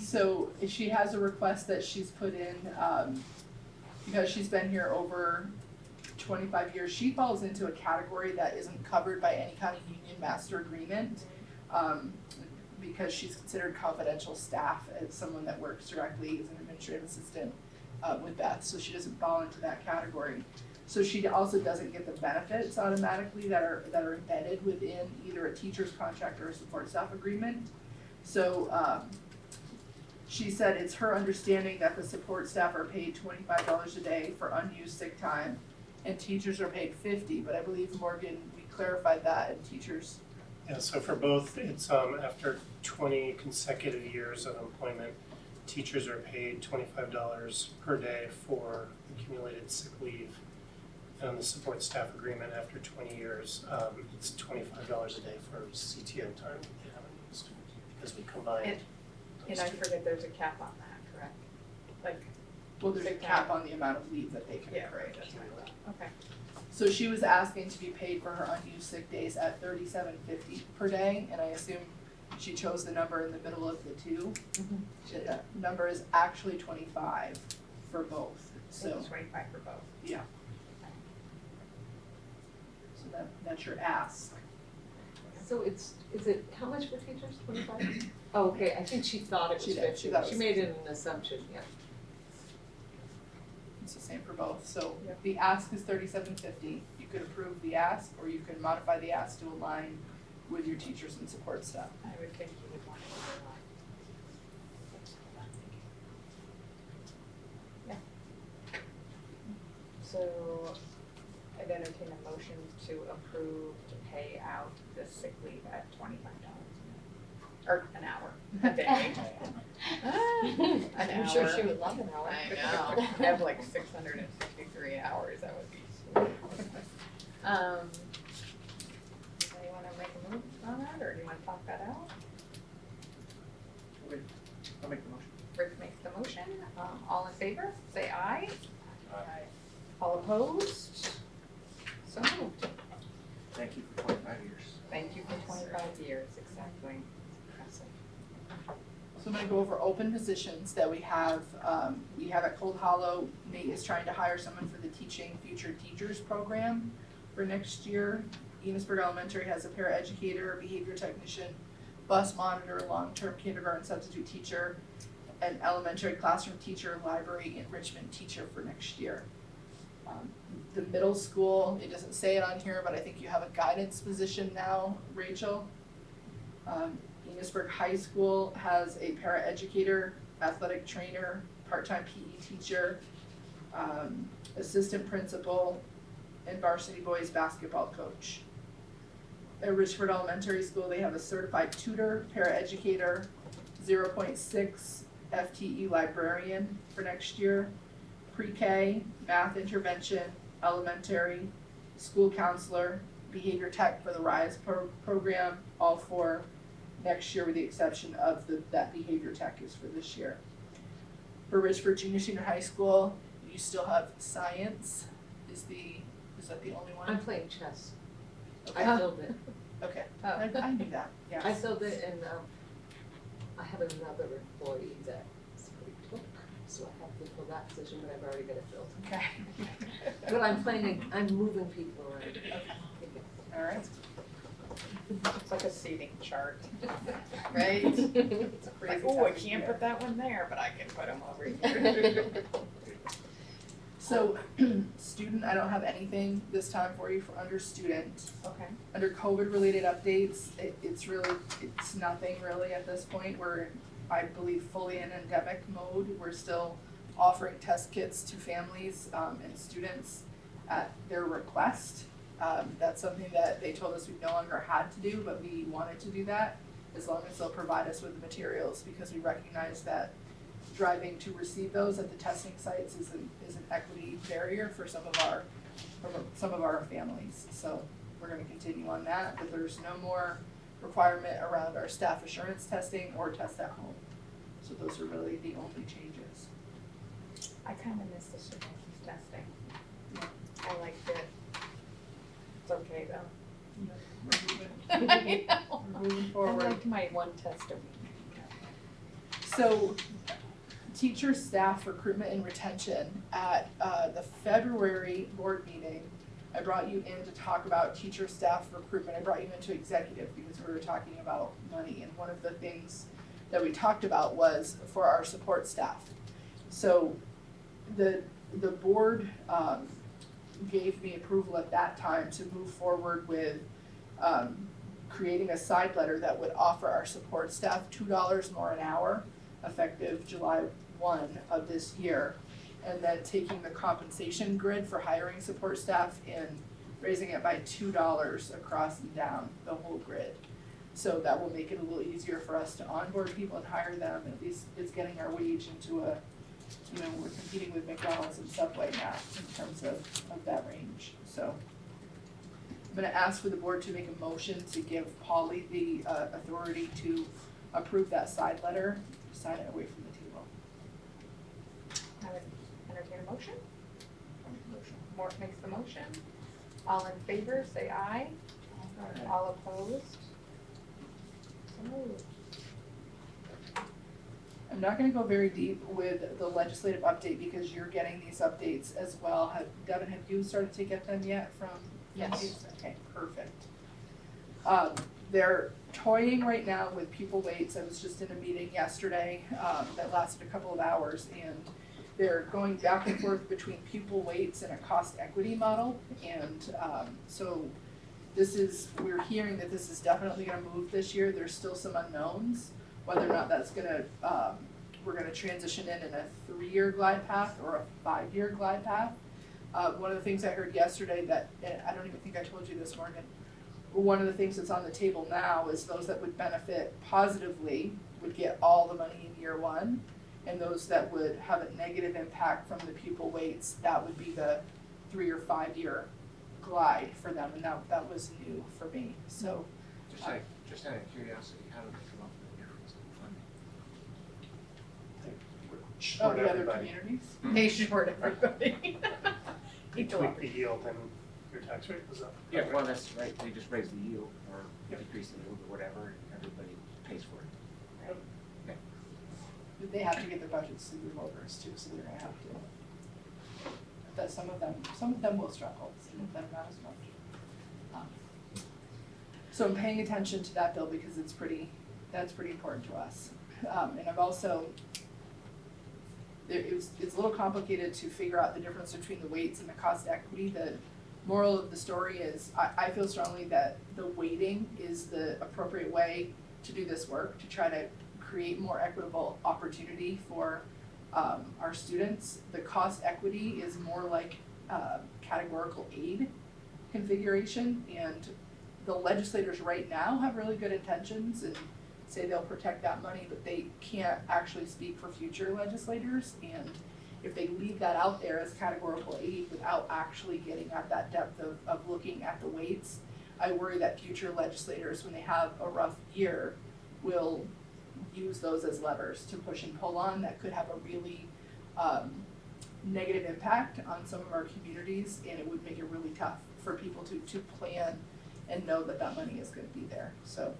So she has a request that she's put in, because she's been here over 25 years. She falls into a category that isn't covered by any kind of union master agreement, because she's considered confidential staff as someone that works directly as an administrative assistant with Beth, so she doesn't fall into that category. So she also doesn't get the benefits automatically that are embedded within either a teacher's contract or a support staff agreement. So she said it's her understanding that the support staff are paid $25 a day for unused sick time, and teachers are paid $50. But I believe, Morgan, we clarified that, and teachers. Yeah, so for both, it's after 20 consecutive years of employment, teachers are paid $25 per day for accumulated sick leave. And on the support staff agreement, after 20 years, it's $25 a day for CTO time that they haven't used, because we combined. And I forget there's a cap on that, correct? Like, Well, there's a sick cap time. on the amount of leave that they can Yeah, accrue. right, that's what I thought. Okay. So she was asking to be paid for her unused sick days at $37.50 per day, and I assume she chose the number in the middle of the two. The number is actually 25 for both, so. It's 25 for both. Yeah. So that's your ask. So is it, how much for teachers, 25? Oh, okay, I think she thought it was She 50. did, she thought it was made an assumption, yeah. It's the same for both, so the ask is $37.50. You could approve the ask, or you could modify the ask to align with your teachers and support staff. I would think you would want to do that. Yeah. So I'd entertain a motion to approve to pay out the sick leave at $25 or an hour, a day. An I'm hour. sure she would love an hour. I know. I have like 663 hours, that would be sweet. Anybody wanna make a move on that, or do you wanna talk that out? I'll make the motion. Rick makes the motion, all in favor, say aye. Aye. All opposed? So moved. Thank you for 25 years. Thank you for 25 years, exactly. Impressive. So I'm gonna go over open positions that we have at Cold Hollow. Nate is trying to hire someone for the Teaching Future Teachers program for next year. Enosburg Elementary has a paraeducator, behavior technician, bus monitor, long-term kindergarten substitute teacher, an elementary classroom teacher, library enrichment teacher for next year. The middle school, it doesn't say it on here, but I think you have a guidance position now, Rachel. Enosburg High School has a paraeducator, athletic trainer, part-time PE teacher, assistant principal, and varsity boys basketball coach. At Richford Elementary School, they have a certified tutor, paraeducator, 0.6 FTE librarian for next year, pre-K, math intervention, elementary, school counselor, behavior tech for the RISE program, all for next year with the exception of that behavior tech is for this year. For Richford Junior Senior High School, you still have science, is that the only one? I'm playing chess. Okay. I filled it. Okay, I knew that, yeah. I filled it, and I have another employee that's pretty took, so I have to fill that position, but I've already got it filled. Okay. But I'm moving people around. All right. It's like a seating chart. Right? It's crazy like, oh, I time of can't year. put that one there, but I can put them over here. So, student, I don't have anything this time for you for under student. Okay. Under COVID-related updates, it's nothing really at this point. We're, I believe, fully in endemic mode. We're still offering test kits to families and students at their request. That's something that they told us we no longer had to do, but we wanted to do that. as long as they'll provide us with the materials, because we recognize that driving to receive those at the testing sites is an equity barrier for some of our families. So we're gonna continue on that, but there's no more requirement around our staff assurance testing or test at home. So those are really the only changes. I kind of miss the surveillance testing. I liked it. It's okay though. We're moving forward. I liked my one test a week. So, teacher staff recruitment and retention at the February board meeting, I brought you in to talk about teacher staff recruitment. I brought you into executive because we were talking about money, and one of the things that we talked about was for our support staff. So the board gave me approval at that time to move forward with creating a side letter that would offer our support staff $2 more an hour effective July 1 of this year, and then taking the compensation grid for hiring support staff and raising it by $2 across and down the whole grid. So that will make it a little easier for us to onboard people and hire them. At least it's getting our wage into a, we're competing with McDonald's and Subway now in terms of that range. So I'm gonna ask for the board to make a motion to give Polly the authority to approve that side letter, sign it away from the table. I would entertain a motion. Mort makes the motion. All in favor, say aye. All opposed? So moved. I'm not gonna go very deep with the legislative update because you're getting these updates as well. Devin, have you started to get them yet from? Yes. Okay, perfect. They're toying right now with pupil weights. I was just in a meeting yesterday that lasted a couple of hours, and they're going back and forth between pupil weights and a cost equity model. And so we're hearing that this is definitely gonna move this year. There's still some unknowns, whether or not that's gonna, we're gonna transition in a 3-year glide path or a 5-year glide path. One of the things I heard yesterday that, and I don't even think I told you this, Morgan, one of the things that's on the table now is those that would benefit positively would get all the money in year 1, and those that would have a negative impact from the pupil weights, that would be the 3 or 5 year glide for them, and that was new for me, so. Just out of curiosity, how do they come up with the difference in funding? Short The other everybody. communities? They short everybody. You tweak the yield and your tax rate was up. Yeah, well, that's right, they just raise the yield or decrease the yield or whatever, and everybody pays for it. Right. Yeah. But they have to get their budgets through the voters too, so they're gonna have to. But some of them will struggle, some of them not as much. So I'm paying attention to that bill because that's pretty important to us. And I've also, it's a little complicated to figure out the difference between the weights and the cost equity. The moral of the story is I feel strongly that the weighting is the appropriate way to do this work, to try to create more equitable opportunity for our students. The cost equity is more like categorical aid configuration, and the legislators right now have really good intentions and say they'll protect that money, but they can't actually speak for future legislators. And if they leave that out there as categorical aid without actually getting at that depth of looking at the weights, I worry that future legislators, when they have a rough year, will use those as levers to push and pull on that could have a really negative impact on some of our communities, and it would make it really tough for people to plan and know that that money is going to be there. So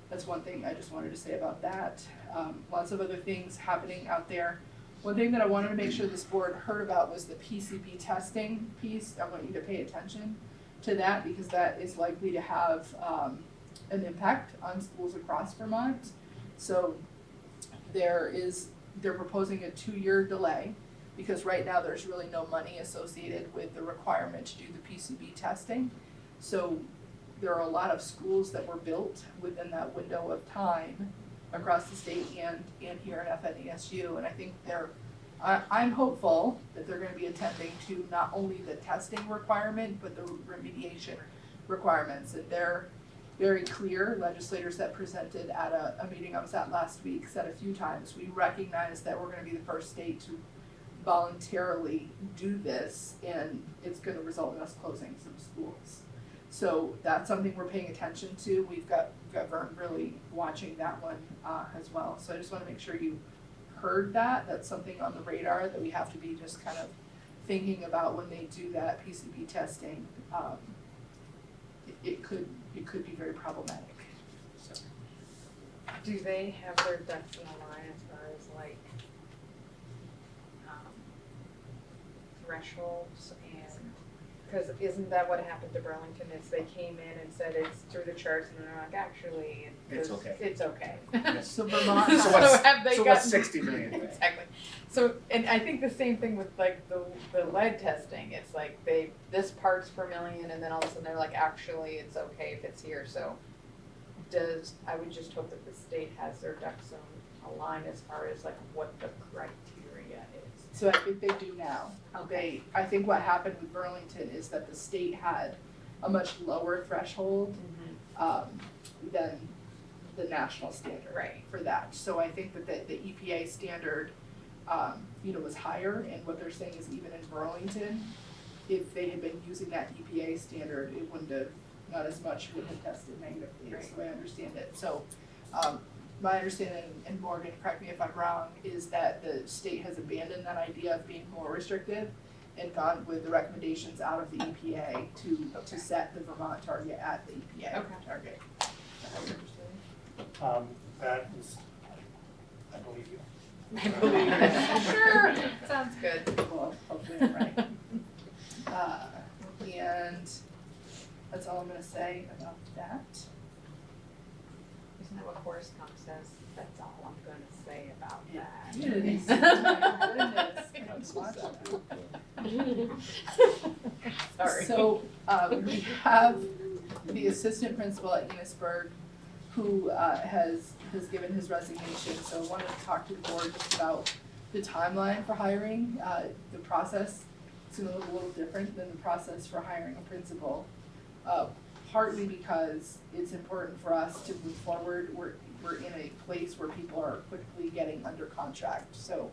that's one thing I just wanted to say about that. Lots of other things happening out there. One thing that I wanted to make sure this board heard about was the PCB testing piece. I want you to pay attention to that because that is likely to have an impact on schools across Vermont. So they're proposing a 2-year delay because right now there's really no money associated with the requirement to do the PCB testing. So there are a lot of schools that were built within that window of time across the state and here at FNESU, and I think I'm hopeful that they're gonna be attending to not only the testing requirement, but the remediation requirements. And very clear. Legislators that presented at a meeting I was at last week said a few times, we recognize that we're gonna be the first state to voluntarily do this, and it's gonna result in us closing some schools. So that's something we're paying attention to. We've got Vern really watching that one as well. So I just wanna make sure you heard that. That's something on the radar that we have to be just kind of thinking about when they do that PCB testing. It could be very problematic, so. Do they have their ducks in a line as far as like thresholds and, cause isn't that what happened to Burlington, is they came in and said it's through the charts and they're like, actually, It's okay. It's okay. So Vermont, Have they so gotten? what's 60 million? Exactly. So, and I think the same thing with like the lead testing, it's like this parts per million, and then all of a sudden they're like, actually, it's okay if it's here, so I would just hope that the state has their ducks in a line as far as like what the criteria is. so I think they do now. I think what happened with Burlington is that the state had a much lower threshold than the national standard for that. So I think that the EPA standard, was higher, and what they're saying is even in Burlington, if they had been using that EPA standard, it wouldn't have, not as much would have tested negatively, is the way I understand it. So, my understanding, and Morgan, correct me if I'm wrong, is that the state has abandoned that idea of being more restrictive and gone with the recommendations out of the EPA to set the Vermont target at the EPA target. Is that how you understand? That is, I believe you. I believe it. Sure, sounds good. Well, I'll do it right. And that's all I'm gonna say about that. Isn't that what Forrest Gump says? That's all I'm gonna say about that. It is. My goodness. Sorry. So, we have the assistant principal at Enosburg who has given his resignation, so I wanted to talk to the board just about the timeline for hiring. The process is gonna look a little different than the process for hiring a principal, partly because it's important for us to move forward. We're in a place where people are quickly getting under contract, so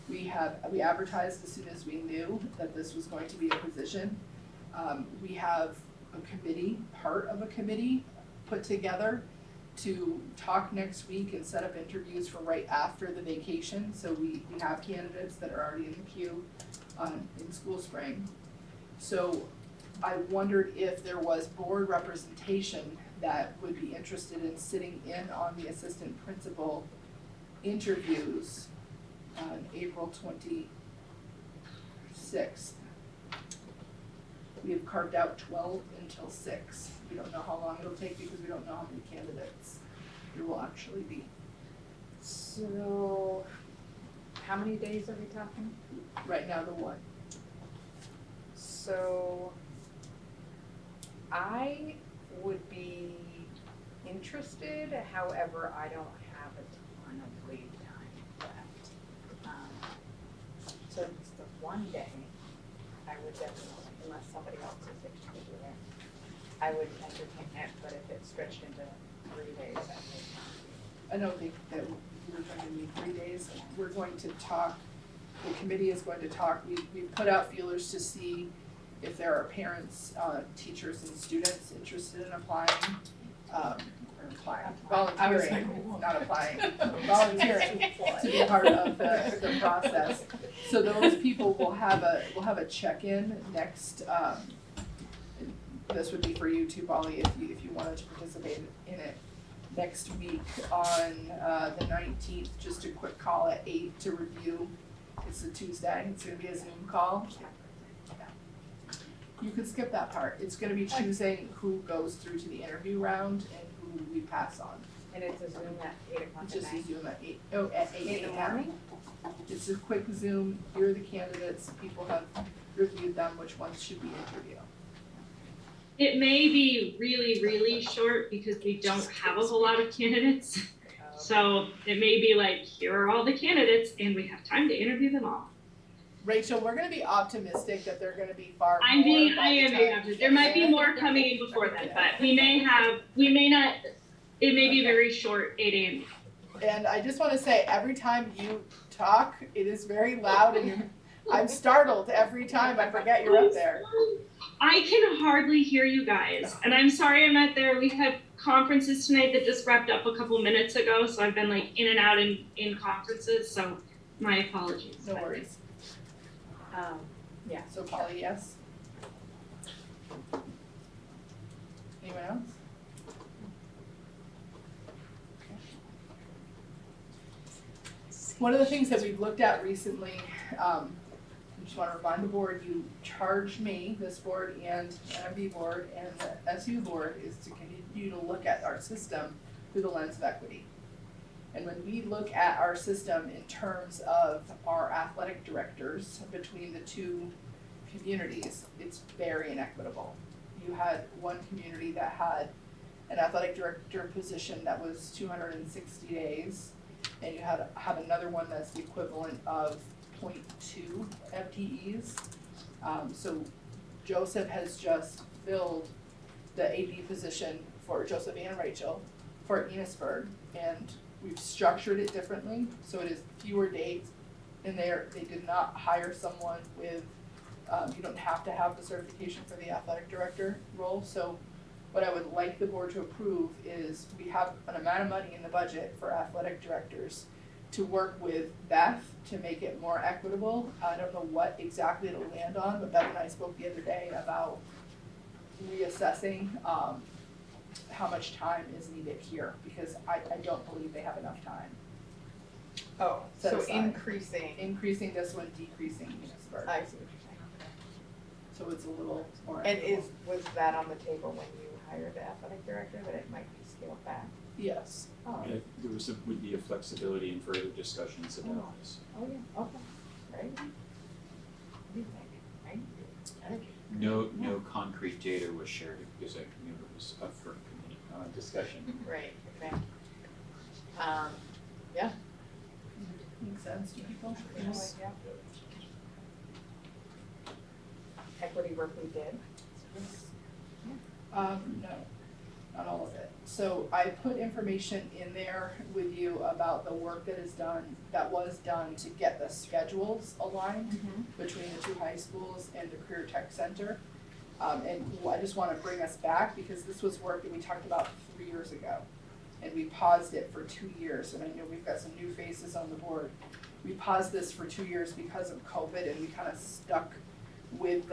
we advertised as soon as we knew that this was going to be a position. We have part of a committee put together to talk next week and set up interviews for right after the vacation. So we have candidates that are already in the queue in school spring. So I wondered if there was board representation that would be interested in sitting in on the assistant principal interviews on April 26th. We have carved out 12 until 6. We don't know how long it'll take because we don't know how many candidates there will actually be. So, how many days are we talking? Right now, the one. So, I would be interested, however, I don't have a ton of lead time left. So it's the one day, I would definitely, unless somebody else is interested in it, I would entertain it, but if it's stretched into 3 days, I don't think that we're going to need 3 days. We're going to talk, the committee is going to talk. We've put out feelers to see if there are parents, teachers and students interested in volunteering, not applying, volunteering to be part of the process. So those people will have a check-in next, this would be for you too, Polly, if you wanted to participate in it next week on the 19th, just a quick call at 8 to review. It's a Tuesday, it's gonna be a Zoom call. You could skip that part. It's gonna be choosing who goes through to the interview round and who we pass on. And it's a Zoom at 8 o'clock It's at just night. a Zoom at 8 in the a.m. morning? It's a quick Zoom, here are the candidates, people have reviewed them, which ones should we interview? It may be really, really short because we don't have a whole lot of candidates. So it may be like, here are all the candidates and we have time to interview them all. Rachel, we're gonna be optimistic that they're gonna be far more. I am being time optimistic. There might be more coming in before then, but we may not, it may be a very short 8 a.m. And I just wanna say, every time you talk, it is very loud and I'm startled every time. I forget you're up there. I can hardly hear you guys, and I'm sorry I'm not there. We had conferences tonight that just wrapped up a couple minutes ago, so I've been like in and out in conferences, so my apologies. No worries. Yeah. So Polly, yes? Anyone else? One of the things that we've looked at recently, I just want to remind the board, you charged me, this board and NMB board and the SU board, is to continue to look at our system through the lens of equity. And when we look at our system in terms of our athletic directors between the two communities, it's very inequitable. You had one community that had an athletic director position that was 260 days, and you have another one that's the equivalent of 0.2 FTEs. So Joseph has just filled the AD position for Joseph and Rachel for Enosburg, and we've structured it differently, so it is fewer days in there. They did not hire someone with, you don't have to have the certification for the athletic director role. So what I would like the board to approve is we have an amount of money in the budget for athletic directors to work with Beth to make it more equitable. I don't know what exactly it'll land on, but Beth and I spoke the other day about reassessing how much time is needed here, because I don't believe they have enough time. Oh, Set so aside. increasing this one, decreasing Enosburg. I see what you're saying. So it's a little more And equitable. was that on the table when you hired the athletic director, that it might be scaled back? Yes. Yeah, there would be a flexibility in further discussions about this. Oh, yeah, okay, right. What do you think, right? I think No concrete data was shared because I knew it was up for discussion. Right, okay. Yeah. Makes sense to people? Yes. Yeah. Equity work we did. No, not all of it. So I put information in there with you about the work that was done to get the schedules aligned between the two high schools and the Career Tech Center. And I just want to bring us back, because this was work that we talked about 3 years ago. And we paused it for 2 years, and I know we've got some new faces on the board. We paused this for 2 years because of COVID, and we kind of stuck with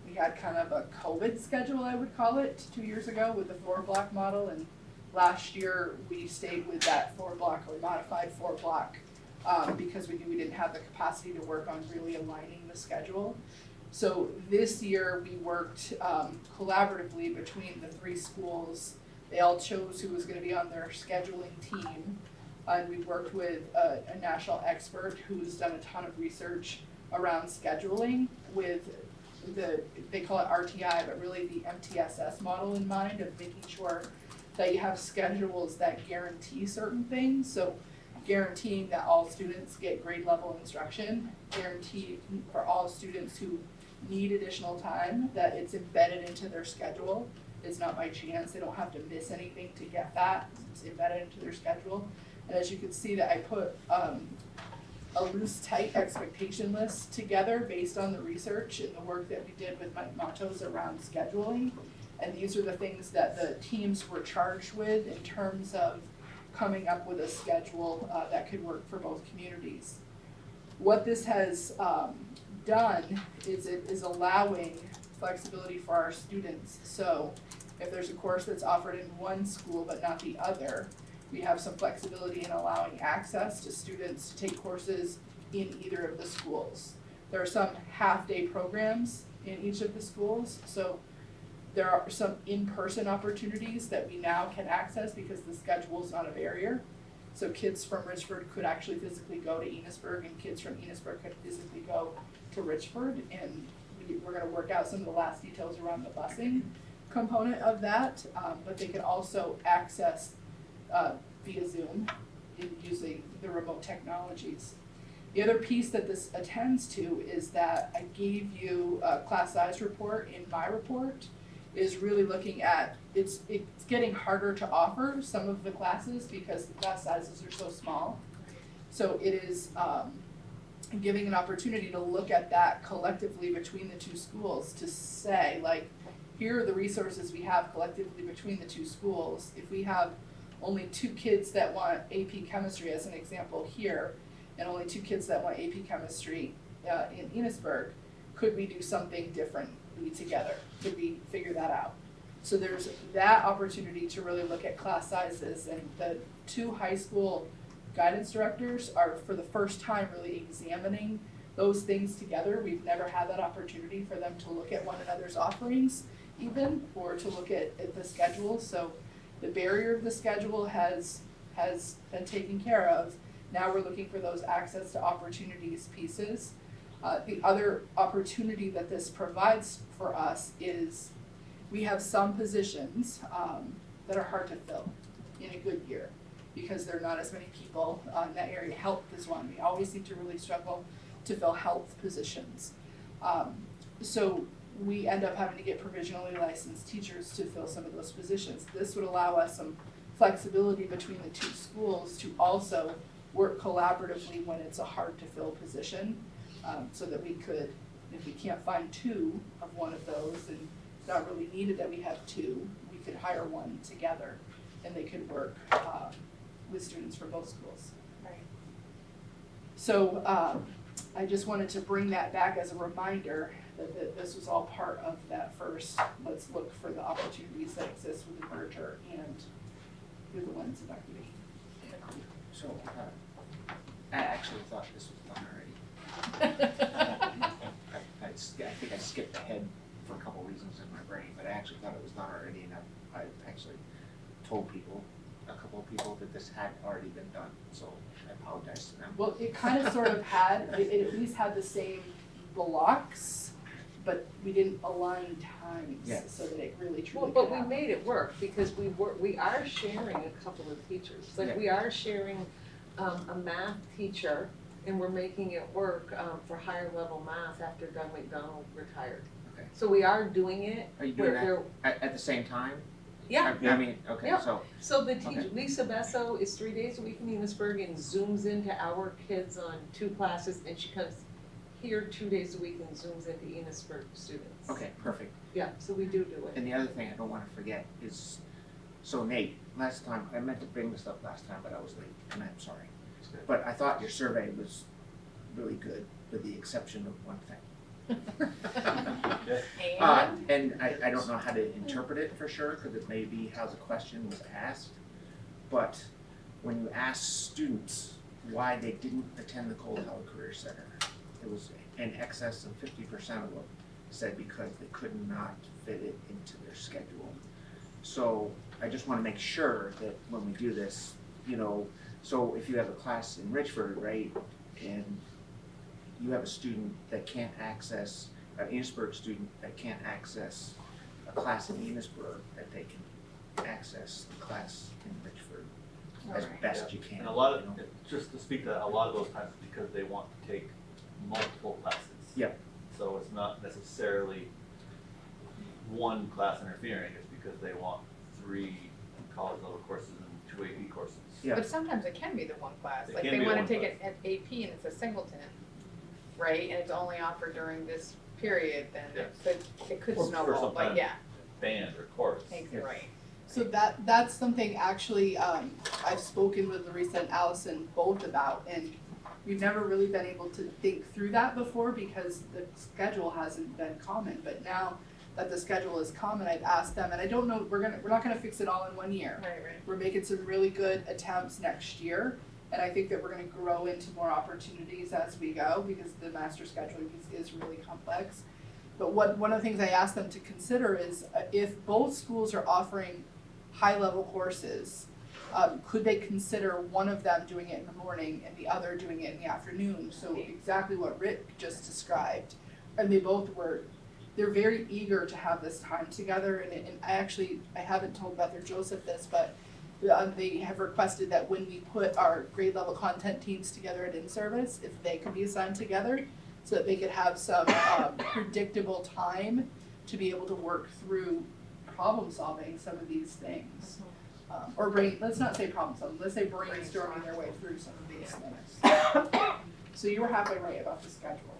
we had kind of a COVID schedule, I would call it, 2 years ago with the 4-block model, and last year we stayed with that 4-block or modified 4-block because we knew we didn't have the capacity to work on really aligning the schedule. So this year we worked collaboratively between the 3 schools. They all chose who was going to be on their scheduling team, and we worked with a national expert who's done a ton of research around scheduling with they call it RTI, but really the MTSS model in mind, of making sure that you have schedules that guarantee certain things. So guaranteeing that all students get grade level instruction, guarantee for all students who need additional time that it's embedded into their schedule. It's not by chance, they don't have to miss anything to get that, it's embedded into their schedule. And as you can see that I put a loose, tight expectation list together based on the research and the work that we did with Mike Matos around scheduling. And these are the things that the teams were charged with in terms of coming up with a schedule that could work for both communities. What this has done is it is allowing flexibility for our students. So if there's a course that's offered in one school but not the other, we have some flexibility in allowing access to students to take courses in either of the schools. There are some half-day programs in each of the schools, so there are some in-person opportunities that we now can access because the schedule is not a barrier. So kids from Richford could actually physically go to Enosburg, and kids from Enosburg could physically go to Richford, and we're going to work out some of the last details around the busing component of that, but they can also access via Zoom using the remote technologies. The other piece that this attends to is that I gave you a class size report in my report, is really looking at, it's getting harder to offer some of the classes because the class sizes are so small. So it is giving an opportunity to look at that collectively between the two schools to say, like, here are the resources we have collectively between the two schools. If we have only 2 kids that want AP chemistry as an example here, and only 2 kids that want AP chemistry in Enosburg, could we do something differently together? Could we figure that out? So there's that opportunity to really look at class sizes, and the 2 high school guidance directors are for the first time really examining those things together. We've never had that opportunity for them to look at one another's offerings even, or to look at the schedule. So the barrier of the schedule has been taken care of. Now we're looking for those access to opportunities pieces. The other opportunity that this provides for us is we have some positions that are hard to fill in a good year because there are not as many people in that area. Health is one. We always seem to really struggle to fill health positions. So we end up having to get provisionally licensed teachers to fill some of those positions. This would allow us some flexibility between the 2 schools to also work collaboratively when it's a hard to fill position, so that we could, if we can't find 2 of one of those and it's not really needed that we have 2, we could hire one together and they could work with students from both schools. Right. So I just wanted to bring that back as a reminder that this was all part of that first, let's look for the opportunities that exist with the merger and through the lens of equity. So, I actually thought this was done already. I think I skipped ahead for a couple reasons in my brain, but I actually thought it was done already, and I actually told a couple of people that this had already been done, so I apologize to them. Well, it kind of sort of had, it at least had the same blocks, but we didn't align times so that it really truly Well, but could we happen. made it work because we are sharing a couple of teachers. Like, we are sharing a math teacher, and we're making it work for higher level math after Doug McDonald retired. Okay. So we are doing it. Are you doing that at the same time? Yeah. I mean, okay, Yeah. so. The teacher, Okay. Lisa Besso, is 3 days a week in Enosburg and zooms into our kids on 2 classes, and she comes here 2 days a week and zooms into Enosburg students. Okay, perfect. Yeah, so we do it. And the other thing I don't wanna forget is, so Nate, last time, I meant to bring this up last time, but I was late, and I'm sorry. But I thought your survey was really good, with the exception of one thing. And I don't know how to interpret it for sure, because it may be how the question was asked. But when you ask students why they didn't attend the Cold Harbor Career Center, it was in excess of 50% of them said because they could not fit it into their schedule. So I just want to make sure that when we do this, so if you have a class in Richford, right, and you have a student that can't access, an Enosburg student that can't access a class in Enosburg, that they can access the class in Richford as best you can. And a lot of, just to speak to that, a lot of those times it's because they want to take multiple classes. Yep. So it's not necessarily one class interfering, it's because they want 3 college level courses and 2 AP courses. Yeah. But sometimes it can be the one class, It like can they be wanna one take class. an AP and it's a singleton, right, and it's only offered during this period, then it could Or for snowball, some but kind of yeah, band or course. right. So that's something actually I've spoken with Larissa and Allison both about, and we've never really been able to think through that before because the schedule hasn't been common. But now that the schedule is common, I've asked them, and I don't know, we're not gonna fix it all in 1 year. Right. We're making some really good attempts next year, and I think that we're gonna grow into more opportunities as we go because the master scheduling is really complex. But one of the things I asked them to consider is if both schools are offering high-level courses, could they consider one of them doing it in the morning and the other doing it in the afternoon? So exactly what Rick just described. And they're very eager to have this time together, and I haven't told Beth or Joseph this, but They have requested that when we put our grade level content teams together at in-service, if they could be assigned together, so that they could have some predictable time to be able to work through problem solving some of these things. Let's not say problem solving, let's say brainstorming their way through some of these things. So you were halfway right about the schedule.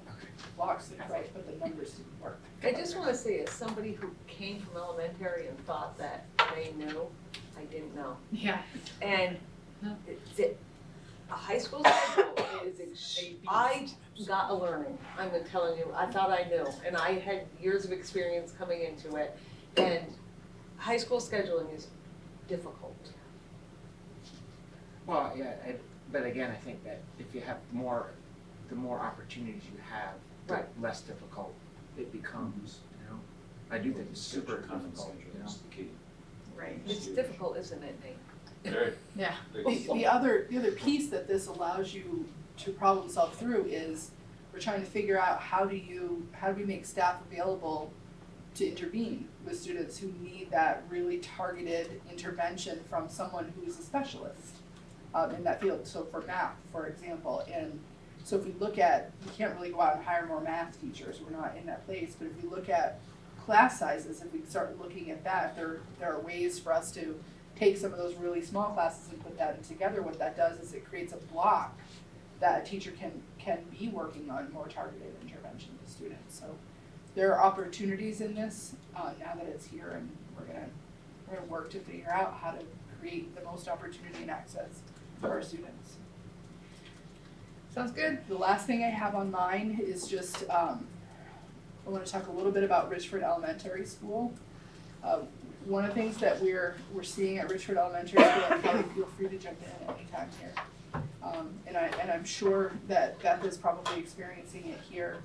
Blocks looked right, but the numbers didn't work. I just wanna say, as somebody who came from elementary and thought that they knew, I didn't know. Yeah. And a high school schedule is, I got a learning, I'm telling you, I thought I knew, and I had years of experience coming into it, and high school scheduling is difficult. Well, yeah, but again, I think that if you have the more opportunities you have, the Right. less difficult it becomes, you know? I do think it's super difficult, you know? Right. It's difficult, isn't it, Nate? Very. Yeah. The other piece that this allows you to problem solve through is we're trying to figure out how do we make staff available to intervene with students who need that really targeted intervention from someone who's a specialist in that field. So for math, for example, and so if we look at, we can't really go out and hire more math teachers, we're not in that place, but if we look at class sizes, if we start looking at that, there are ways for us to take some of those really small classes and put that together. What that does is it creates a block that a teacher can be working on more targeted intervention with students. So there are opportunities in this now that it's here, and we're gonna work to figure out how to create the most opportunity and access for our students. Sounds good. The last thing I have on mine is just I want to talk a little bit about Richford Elementary School. One of the things that we're seeing at Richford Elementary School, and Kelly, feel free to jump in at any time here. And I'm sure that Beth is probably experiencing it here.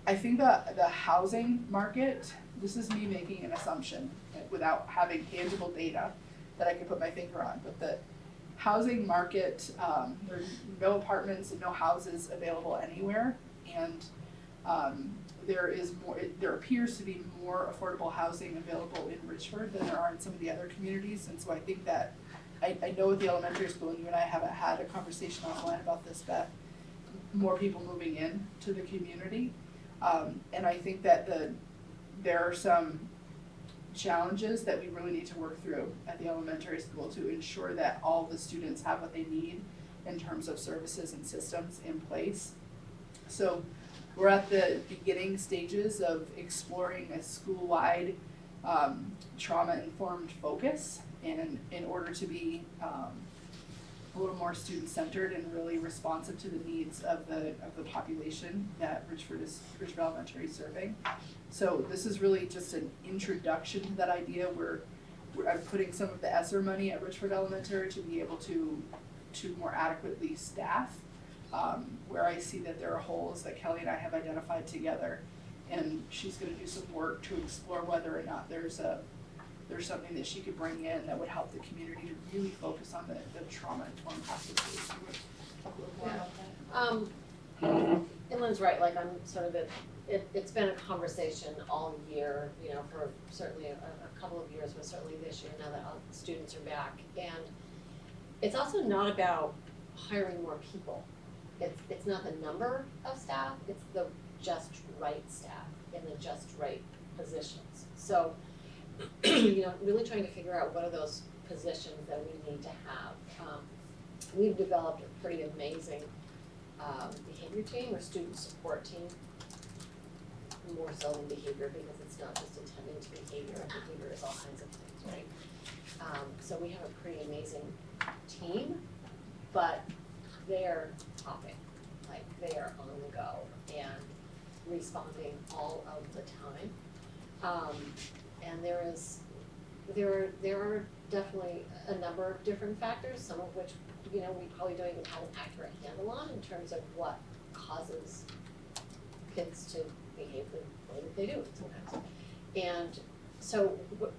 I think the housing market, this is me making an assumption without having tangible data that I can put my finger on, but the housing market, there are no apartments and no houses available anywhere, and there appears to be more affordable housing available in Richford than there are in some of the other communities, and so I think that, I know at the elementary school, and you and I haven't had a conversation offline about this, but more people moving in to the community, and I think that there are some challenges that we really need to work through at the elementary school to ensure that all the students have what they need in terms of services and systems in place. So we're at the beginning stages of exploring a school-wide trauma-informed focus, and in order to be a little more student-centered and really responsive to the needs of the population that Richford Elementary is serving. So this is really just an introduction to that idea. I'm putting some of the ESSER money at Richford Elementary to be able to more adequately staff, where I see that there are holes that Kelly and I have identified together, and she's gonna do some work to explore whether or not there's something that she could bring in that would help the community to really focus on the trauma-informed practices. You would talk a little more about that? Inland's right, like I'm sort of it's been a conversation all year, you know, for certainly a couple of years, but certainly this year now that all the students are back. And it's also not about hiring more people. It's not the number of staff, it's the just right staff in the just right positions. So, you know, really trying to figure out what are those positions that we need to have. We've developed a pretty amazing behavior team or student support team, more so than behavior, because it's not just attending to behavior, and behavior is all kinds of things, right? So we have a pretty amazing team, but they're hopping, like they are on the go and responding all of the time. And there are definitely a number of different factors, some of which, you know, we probably don't even have an accurate handle on in terms of what causes kids to behave the way that they do sometimes. And so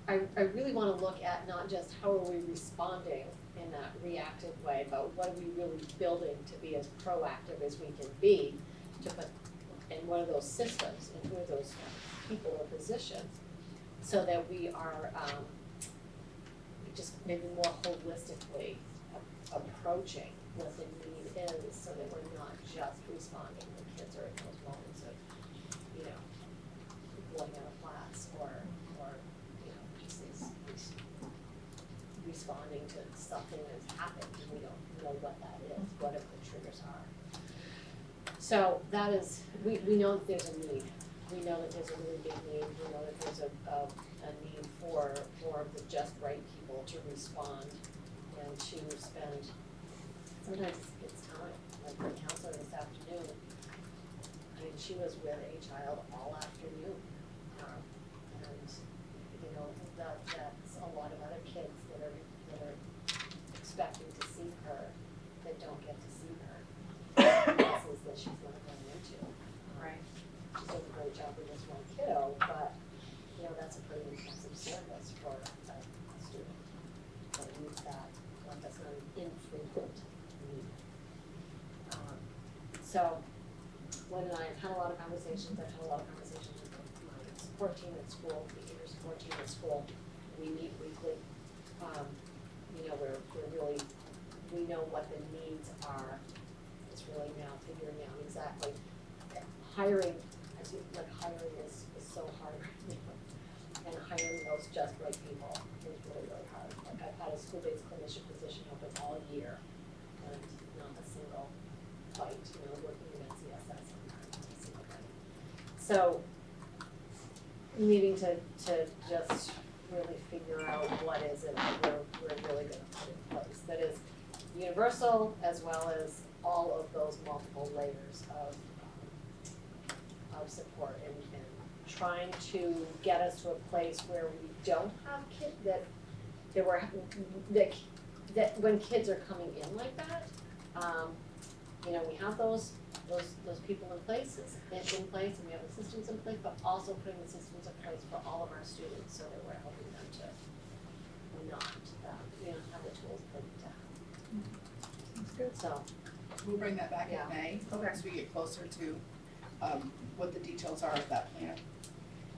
I really want to look at not just how are we responding in that reactive way, but what are we really building to be as proactive as we can be to put in one of those systems, in one of those people or positions, so that we are just maybe more holistically approaching what the need is, so that we're not just responding when kids are in those moments of, you know, blowing out of class or, you know, just responding to something that's happened and we don't know what that is, whatever the triggers are. So that is, we know that there's a need. We know that there's a really big need. We know that there's a need for more of the just right people to respond and to spend, sometimes it's time, like the counselor this afternoon. I mean, she was with a child all afternoon. And, you know, that's a lot of other kids that are expecting to see her that don't get to see her. Classes that she's gonna run into. Right. She's doing a great job with this one kiddo, but, you know, that's a pretty intensive service for a student. That needs that, like, that's not an infrequent need. So, Gwen and I have had a lot of conversations, I've had a lot of conversations with my support team at school, the inner support team at school. We meet weekly. You know, we're really, we know what the needs are. It's really now figuring out exactly. Hiring, hiring is so hard right now. And hiring those just right people is really, really hard. Like, I've had a school-based clinician position open all year and not a single fight, you know, working in NCSS and not a single fight. So, needing to just really figure out what is it that we're really gonna put in place that is universal, as well as all of those multiple layers of support and trying to get us to a place where we don't have kids that when kids are coming in like that, you know, we have those people in place, and we have the systems in place, but also putting the systems in place for all of our students so that we're helping them to not, have the tools that they need to have. That's good. So, We'll bring that back Yeah. in May, as we get closer to, what the details are of that plan.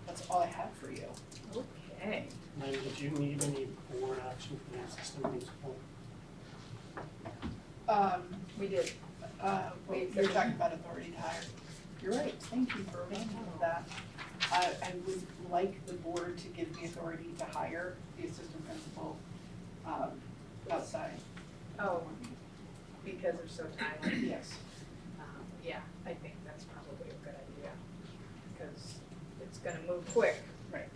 That's all I have for you. Okay. And did you need any board action for the system in school? We did. You're talking about authority to hire. You're right, thank you for reminding me of that. I would like the board to give me authority to hire the assistant principal, outside. Oh, because they're so timely. Yes. Yeah, I think that's probably a good idea, because it's gonna move quick. Right.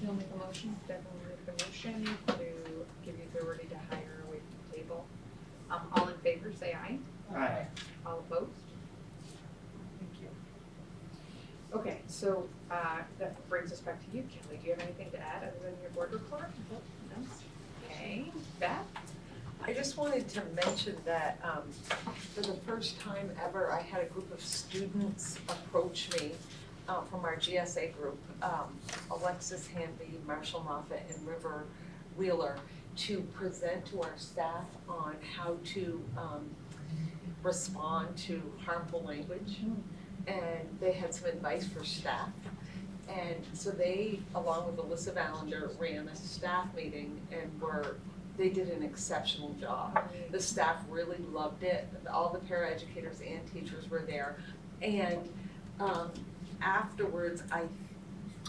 You'll make a motion, definitely make a motion to give you authority to hire away from the table. All in favor, say aye. Aye. All opposed? Thank you. Okay, so, that brings us back to you, Kelly. Do you have anything to add other than your board report? No? Okay, Beth? I just wanted to mention that for the first time ever, I had a group of students approach me from our GSA group, Alexis Hanby, Marshall Moffett, and River Wheeler, to present to our staff on how to respond to harmful language. And they had some advice for staff. And so they, along with Alyssa Vallinger, ran a staff meeting and they did an exceptional job. The staff really loved it. All the paraeducators and teachers were there. And afterwards, I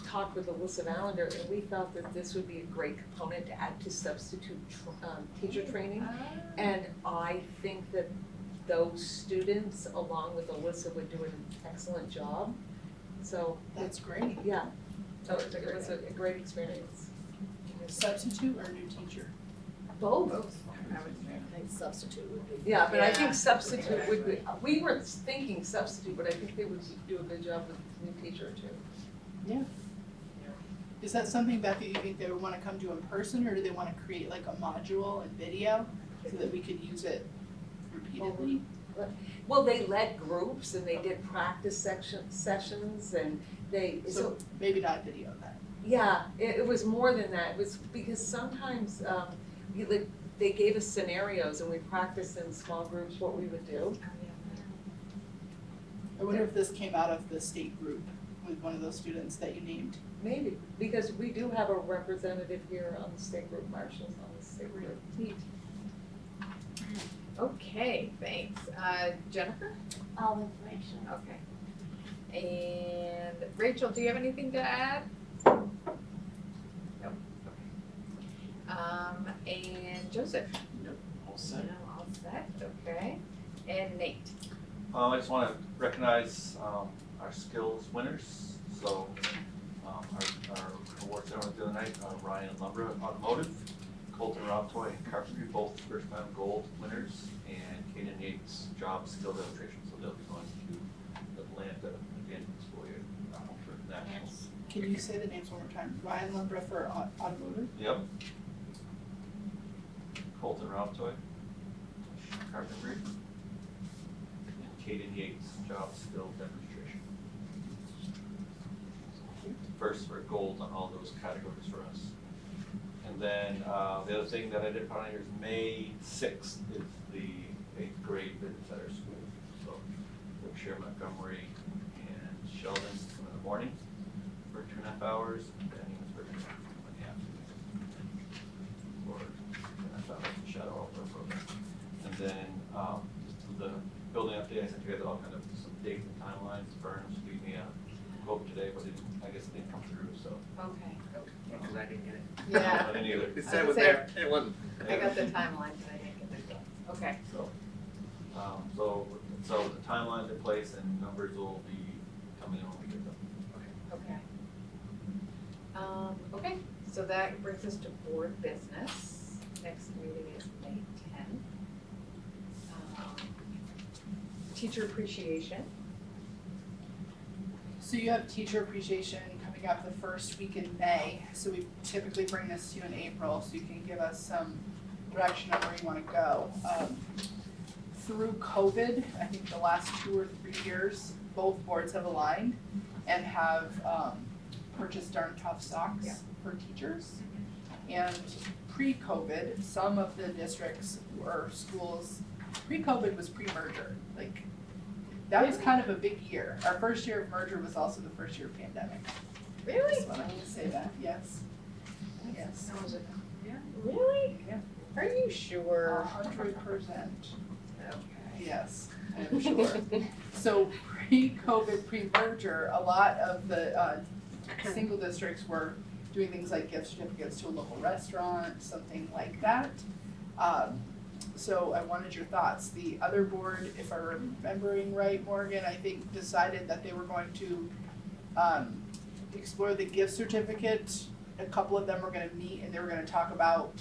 talked with Alyssa Vallinger, and we thought that this would be a great component to add to substitute teacher training. And I think that those students, along with Alyssa, would do an excellent job. So That's great. yeah, so it was a great experience. Substitute or new teacher? Both. I would say. I think substitute would be. Yeah, but I think substitute would be, we were thinking substitute, but I think they would do a good job with new teacher too. Yeah. Is that something, Beth, that you think they would wanna come to in person, or do they wanna create like a module and video so that we could use it repeatedly? Well, they led groups and they did practice sessions and So maybe not video then. yeah, it was more than that. It was because sometimes they gave us scenarios and we practiced in small groups what we would do. I wonder if this came out of the state group with one of those students that you named. Maybe, because we do have a representative here on the state group, Marshall's on the state group. Neat. Okay, thanks. Jennifer? All information. Okay. And Rachel, do you have anything to add? Nope. Okay. And Joseph? Nope, all set. No, all set, okay. And Nate? I just want to recognize our skills winners. So our awards that went the other night, Ryan Lumbra Automotive, Colton Robtoy and Carpentry, both first time gold winners, and Kaden Yates job skill demonstration. So they'll be going to Atlanta at the end of the school year for nationals. Can you say the names one more time? Ryan Lumbra for automotive? Yep. Colton Robtoy, Carpentry, and Kaden Yates job skill demonstration. First for gold on all those categories for us. And then the other thing that I did put on here is May 6th is the 8th grade visits at our school. So Wiltshire, Montgomery, and Sheldon come in the morning for 2.5 hours, and then Enosburg in the afternoon for 2.5 hours to shadow all our program. And then just the building update, I sent you guys all kind of some dates and timelines. Burnham gave me a quote today, but I guess it didn't come through, so. Okay. Because I didn't get it. Yeah. I didn't either. It said it was there, it wasn't. I got the timeline, but I didn't get the, okay. So, so the timeline's in place and numbers will be coming in when we get them. Okay. Okay, so that brings us to board business. Next meeting is May 10th. Teacher appreciation. So you have teacher appreciation coming up the first week in May. So we typically bring this to you in April, so you can give us some direction on where you want to go. Through COVID, I think the last 2 or 3 years, both boards have aligned and have purchased darn tough socks for teachers. And pre-COVID, some of the districts or schools, pre-COVID was pre-merger. Like, that was kind of a big year. Our first year of merger was also the first year of pandemic. Really? Just wanted to say that, yes. Yes. That was it. Yeah. Really? Yeah. Are you sure? 100%. Okay. Yes, I'm sure. So pre-COVID, pre-merger, a lot of the single districts were doing things like gift certificates to a local restaurant, something like that. So I wanted your thoughts. The other board, if I'm remembering right, Morgan, I think decided that they were going to explore the gift certificate. A couple of them were gonna meet and they were gonna talk about,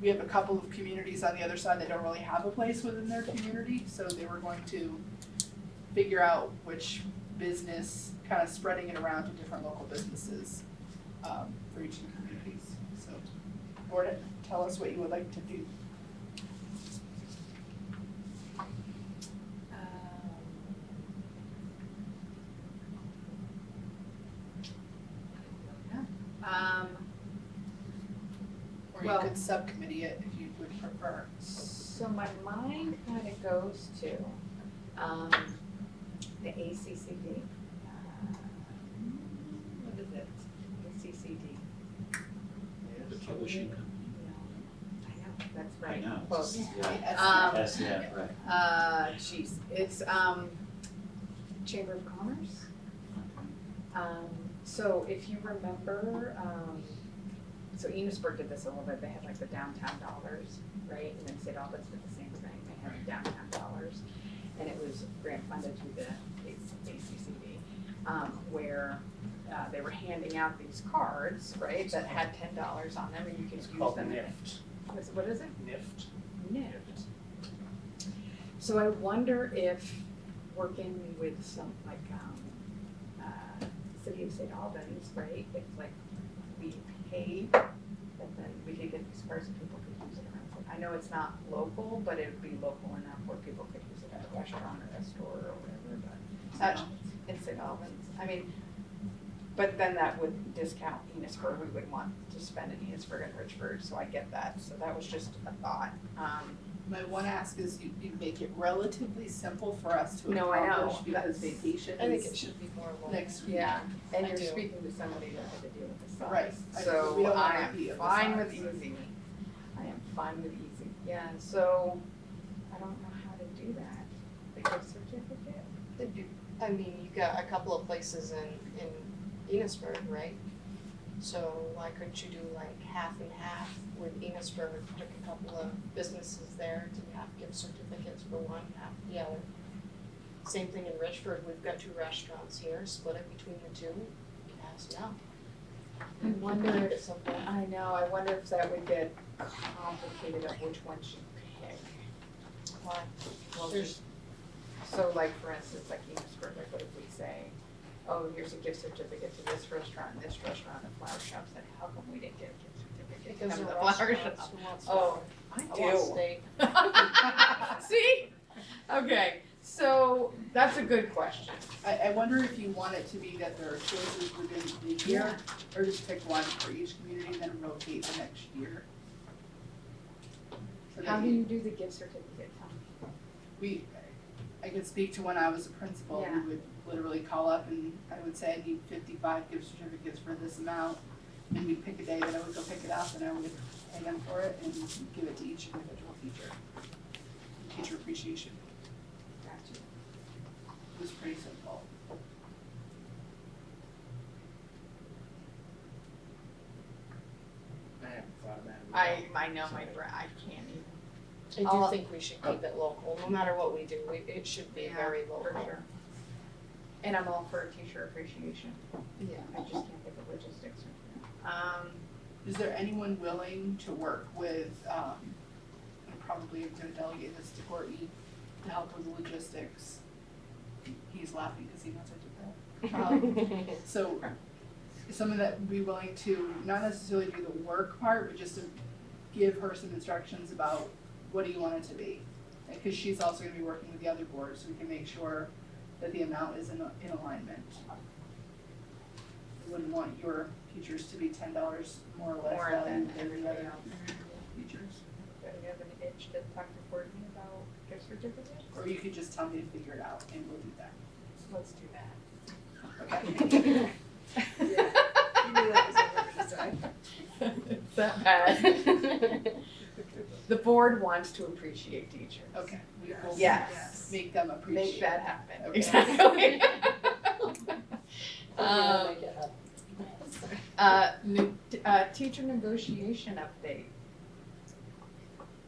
we have a couple of communities on the other side that don't really have a place within their community, so they were going to figure out which business, kind of spreading it around to different local businesses for each of the communities. So, board, tell us what you would like to do. Or you Well- could subcommittee it if you would prefer. So my mind kind of goes to the ACCD. What is it? ACCD. The publishing company. I know, that's right. I know. Close. Yeah. Yes, yeah, right. Geez, it's Chamber of Commerce. So if you remember, so Enosburg did this a little bit, they had like the downtown dollars, right? And then St. Albans did the same thing, they had the downtown dollars. And it was grant funded through the ACCD, where they were handing out these cards, right, that had $10 on them and you could use them. Called NIFT. What is it? NIFT. NIFT. So I wonder if working with some like City of St. Albans, right, if like we paid, and then we could get these cards and people could use it around. I know it's not local, but it would be local enough where people could use it at a restaurant or a store or whatever, but in St. Albans. I mean, but then that would discount Enosburg, we wouldn't want to spend in Enosburg and Richford, so I get that, so that was just a thought. My one ask is you make it relatively simple for us to No, I know. accomplish because vacation I think is it should be more local. next week. Yeah, and I you're do. speaking to somebody that had to deal with the size. Right. We So don't wanna I be am of the fine with size. easy. I am fine with easy. Yeah, so I don't know how to do that. The gift certificate? I mean, you got a couple of places in Enosburg, right? So why couldn't you do like half and half with Enosburg, pick a couple of businesses there to have gift certificates for one, half the other. Same thing in Richford, we've got 2 restaurants here, split it between the 2, yes, no. I wonder Keep it if, simple. I know, I wonder if that would get complicated of which one you pick. Why? Well, there's, so like for instance, like Enosburg, like what if we say, oh, here's a gift certificate to this restaurant, and this restaurant, and flower shops, then how come we didn't get a gift certificate Because to they're the flower restaurants, shop? who wants Oh, I I want do. steak. See? Okay, so that's a good question. I wonder if you want it to be that there are choices within the year, or just pick one for each community and then rotate the next year. So that How do you do the gift certificate, Tom? I could speak to when I was a principal, Yeah. we would literally call up and I would say, I need 55 gift certificates for this amount. And we'd pick a day that I would go pick it up and I would pay them for it and give it to each individual teacher. Teacher appreciation. Gotcha. It was pretty simple. I haven't thought of that. I know my brain, I can't even. I I'll- do think we should keep it local, no matter what we do, it should be Yeah, very for local. sure. And I'm all for teacher appreciation. Yeah. I just can't think of logistics. Is there anyone willing to work with, I'm probably gonna delegate this to Courtney to help with the logistics? He's laughing because he knows I did that. So, someone that would be willing to not necessarily do the work part, but just to give her some instructions about what do you want it to be? Because she's also gonna be working with the other boards, so we can make sure that the amount is in alignment. You wouldn't want your teachers to be $10 more or less More valued than than the everybody other else. teachers. Do you have an itch to talk to Courtney about gift certificates? Or you could just tell me to figure it out and we'll do that. Let's do that. Okay? You knew that was what we were gonna say. It's that bad. The board wants to appreciate teachers. Okay. We will Yes. make them appreciate. Make that happen. Okay. Exactly. Yeah, make it happen. Teacher negotiation update.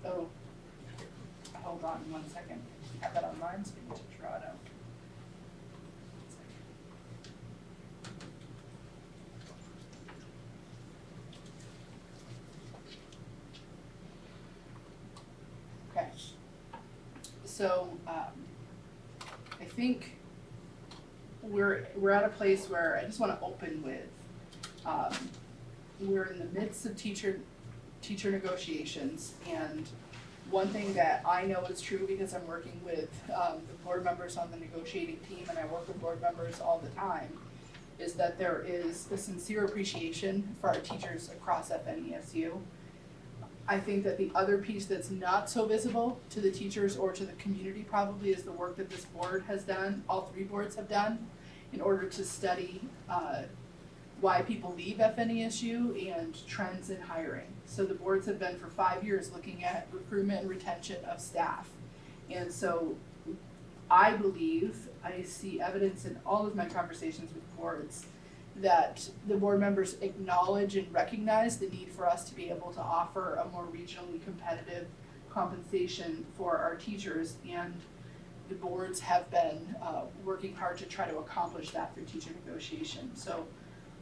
Oh, hold on 1 second. I have that on mine, so we need to draw it out. Okay. So, I think we're at a place where I just wanna open with, we're in the midst of teacher negotiations, and one thing that I know is true because I'm working with the board members on the negotiating team and I work with board members all the time, is that there is a sincere appreciation for our teachers across FNESU. I think that the other piece that's not so visible to the teachers or to the community probably is the work that this board has done, all 3 boards have done, in order to study why people leave FNESU and trends in hiring. So the boards have been for 5 years looking at recruitment and retention of staff. And so I believe, I see evidence in all of my conversations with boards that the board members acknowledge and recognize the need for us to be able to offer a more regionally competitive compensation for our teachers, and the boards have been working hard to try to accomplish that through teacher negotiation. So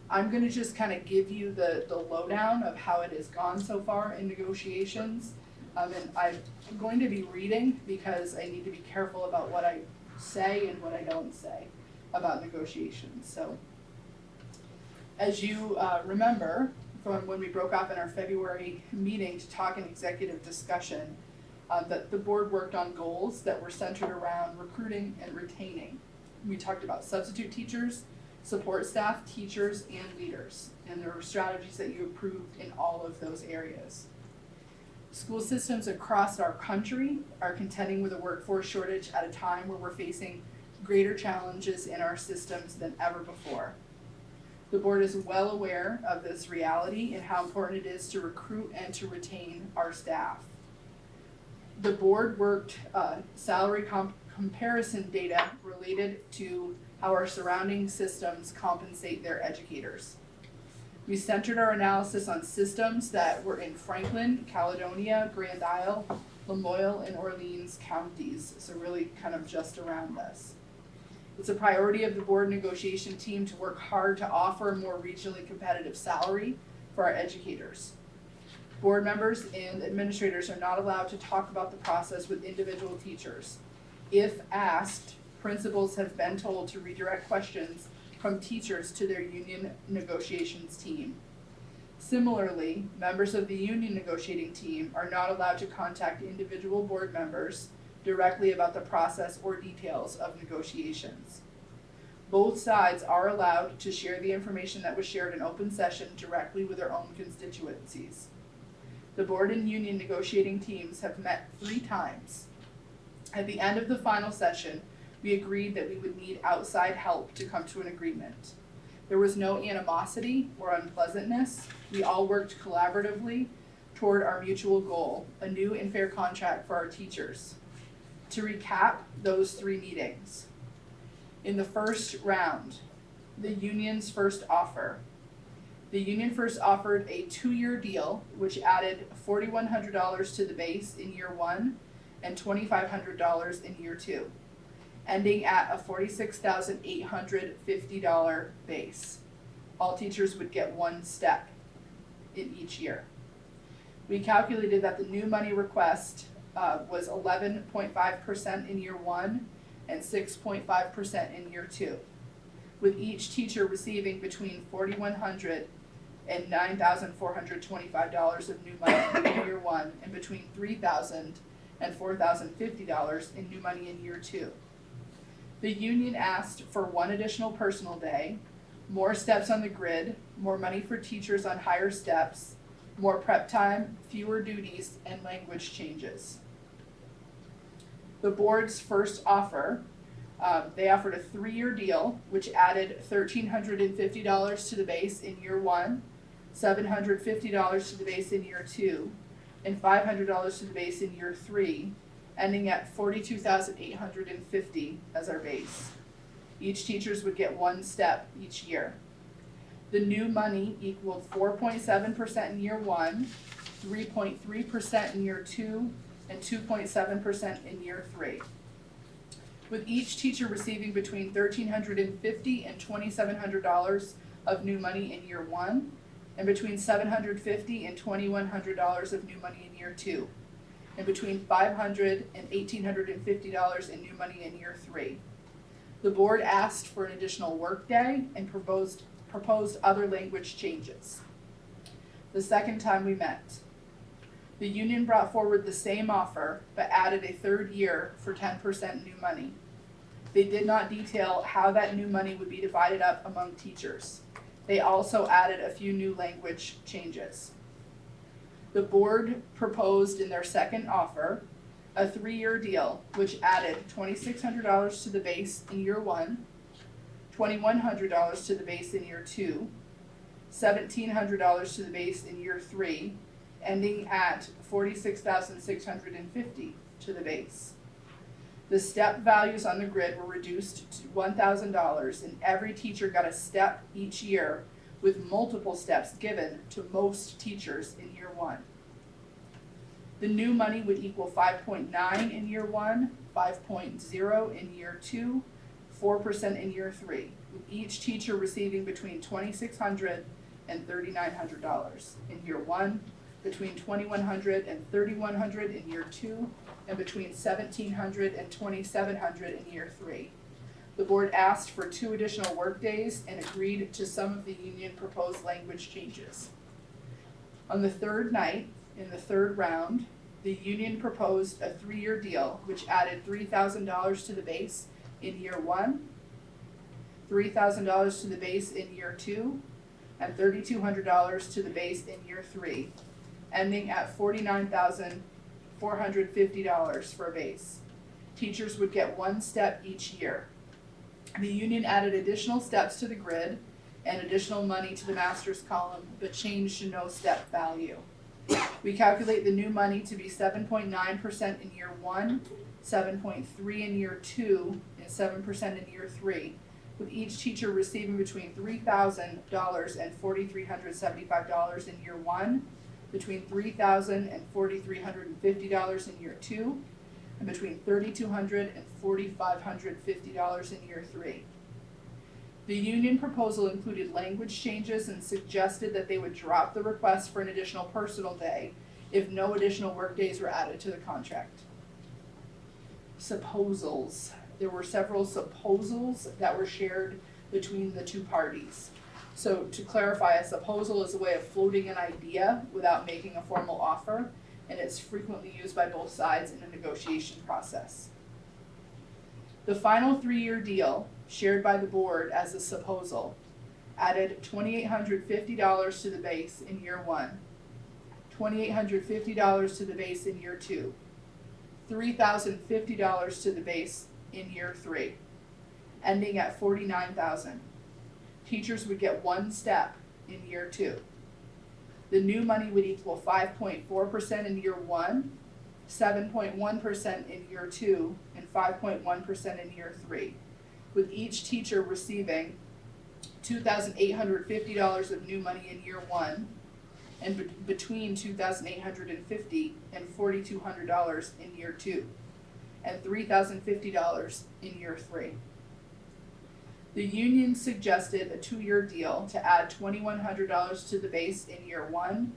I'm gonna just kind of give you the lowdown of how it has gone so far in negotiations. And I'm going to be reading because I need to be careful about what I say and what I don't say about negotiations. So as you remember from when we broke off in our February meeting to talk in executive discussion, that the board worked on goals that were centered around recruiting and retaining. We talked about substitute teachers, support staff, teachers, and leaders. And there were strategies that you approved in all of those areas. School systems across our country are contending with a workforce shortage at a time where we're facing greater challenges in our systems than ever before. The board is well aware of this reality and how important it is to recruit and to retain our staff. The board worked salary comparison data related to how our surrounding systems compensate their educators. We centered our analysis on systems that were in Franklin, Caledonia, Grand Isle, Lamoille, and Orleans counties, so really kind of just around us. It's a priority of the board negotiation team to work hard to offer a more regionally competitive salary for our educators. Board members and administrators are not allowed to talk about the process with individual teachers. If asked, principals have been told to redirect questions from teachers to their union negotiations team. Similarly, members of the union negotiating team are not allowed to contact individual board members directly about the process or details of negotiations. Both sides are allowed to share the information that was shared in open session directly with their own constituencies. The board and union negotiating teams have met 3 times. At the end of the final session, we agreed that we would need outside help to come to an agreement. There was no animosity or unpleasantness. We all worked collaboratively toward our mutual goal, a new and fair contract for our teachers. To recap those 3 meetings. In the first round, the union's first offer. The union first offered a 2-year deal, which added $4,100 to the base in year 1 and $2,500 in year 2, ending at a $46,850 base. All teachers would get 1 step in each year. We calculated that the new money request was 11.5% in year 1 and 6.5% in year 2, with each teacher receiving between $4,100 and $9,425 of new money in year 1 and between $3,000 and $4,050 in new money in year 2. The union asked for 1 additional personal day, more steps on the grid, more money for teachers on higher steps, more prep time, fewer duties, and language changes. The board's first offer, they offered a 3-year deal, which added $1,350 to the base in year 1, $750 to the base in year 2, and $500 to the base in year 3, ending at $42,850 as our base. Each teachers would get 1 step each year. The new money equaled 4.7% in year 1, 3.3% in year 2, and 2.7% in year 3. With each teacher receiving between $1,350 and $2,700 of new money in year 1, and between $750 and $2,100 of new money in year 2, and between $500 and $1,850 in new money in year 3. The board asked for an additional workday and proposed other language changes. The second time we met, the union brought forward the same offer, but added a 3rd year for 10% new money. They did not detail how that new money would be divided up among teachers. They also added a few new language changes. The board proposed in their second offer a 3-year deal, which added $2,600 to the base in year 1, $2,100 to the base in year 2, $1,700 to the base in year 3, ending at $46,650 to the base. The step values on the grid were reduced to $1,000, and every teacher got a step each year, with multiple steps given to most teachers in year 1. The new money would equal 5.9 in year 1, 5.0 in year 2, 4% in year 3, with each teacher receiving between $2,600 and $3,900 in year 1, between $2,100 and $3,100 in year 2, and between $1,700 and $2,700 in year 3. The board asked for 2 additional workdays and agreed to some of the union proposed language changes. On the 3rd night, in the 3rd round, the union proposed a 3-year deal, which added $3,000 to the base in year 1, $3,000 to the base in year 2, and $3,200 to the base in year 3, ending at $49,450 for a base. Teachers would get one step each year. The union added additional steps to the grid and additional money to the master's column, but changed to no step value. We calculate the new money to be 7.9% in year 1, 7.3% in year 2, and 7% in year 3, with each teacher receiving between $3,000 and $4,375 in year 1, between $3,000 and $4,350 in year 2, and between $3,200 and $4,550 in year 3. The union proposal included language changes and suggested that they would drop the request for an additional personal day if no additional work days were added to the contract. Supposals. There were several supposals that were shared between the two parties. So to clarify, a supposal is a way of floating an idea without making a formal offer, and it's frequently used by both sides in a negotiation process. The final 3-year deal, shared by the board as a supposal, added $2,850 to the base in year 1, $2,850 to the base in year 2, $3,050 to the base in year 3, ending at $49,000. Teachers would get one step in year 2. The new money would equal 5.4% in year 1, 7.1% in year 2, and 5.1% in year 3, with each teacher receiving $2,850 of new money in year 1, and between $2,850 and $4,200 in year 2, and $3,050 in year 3. The union suggested a 2-year deal to add $2,100 to the base in year 1,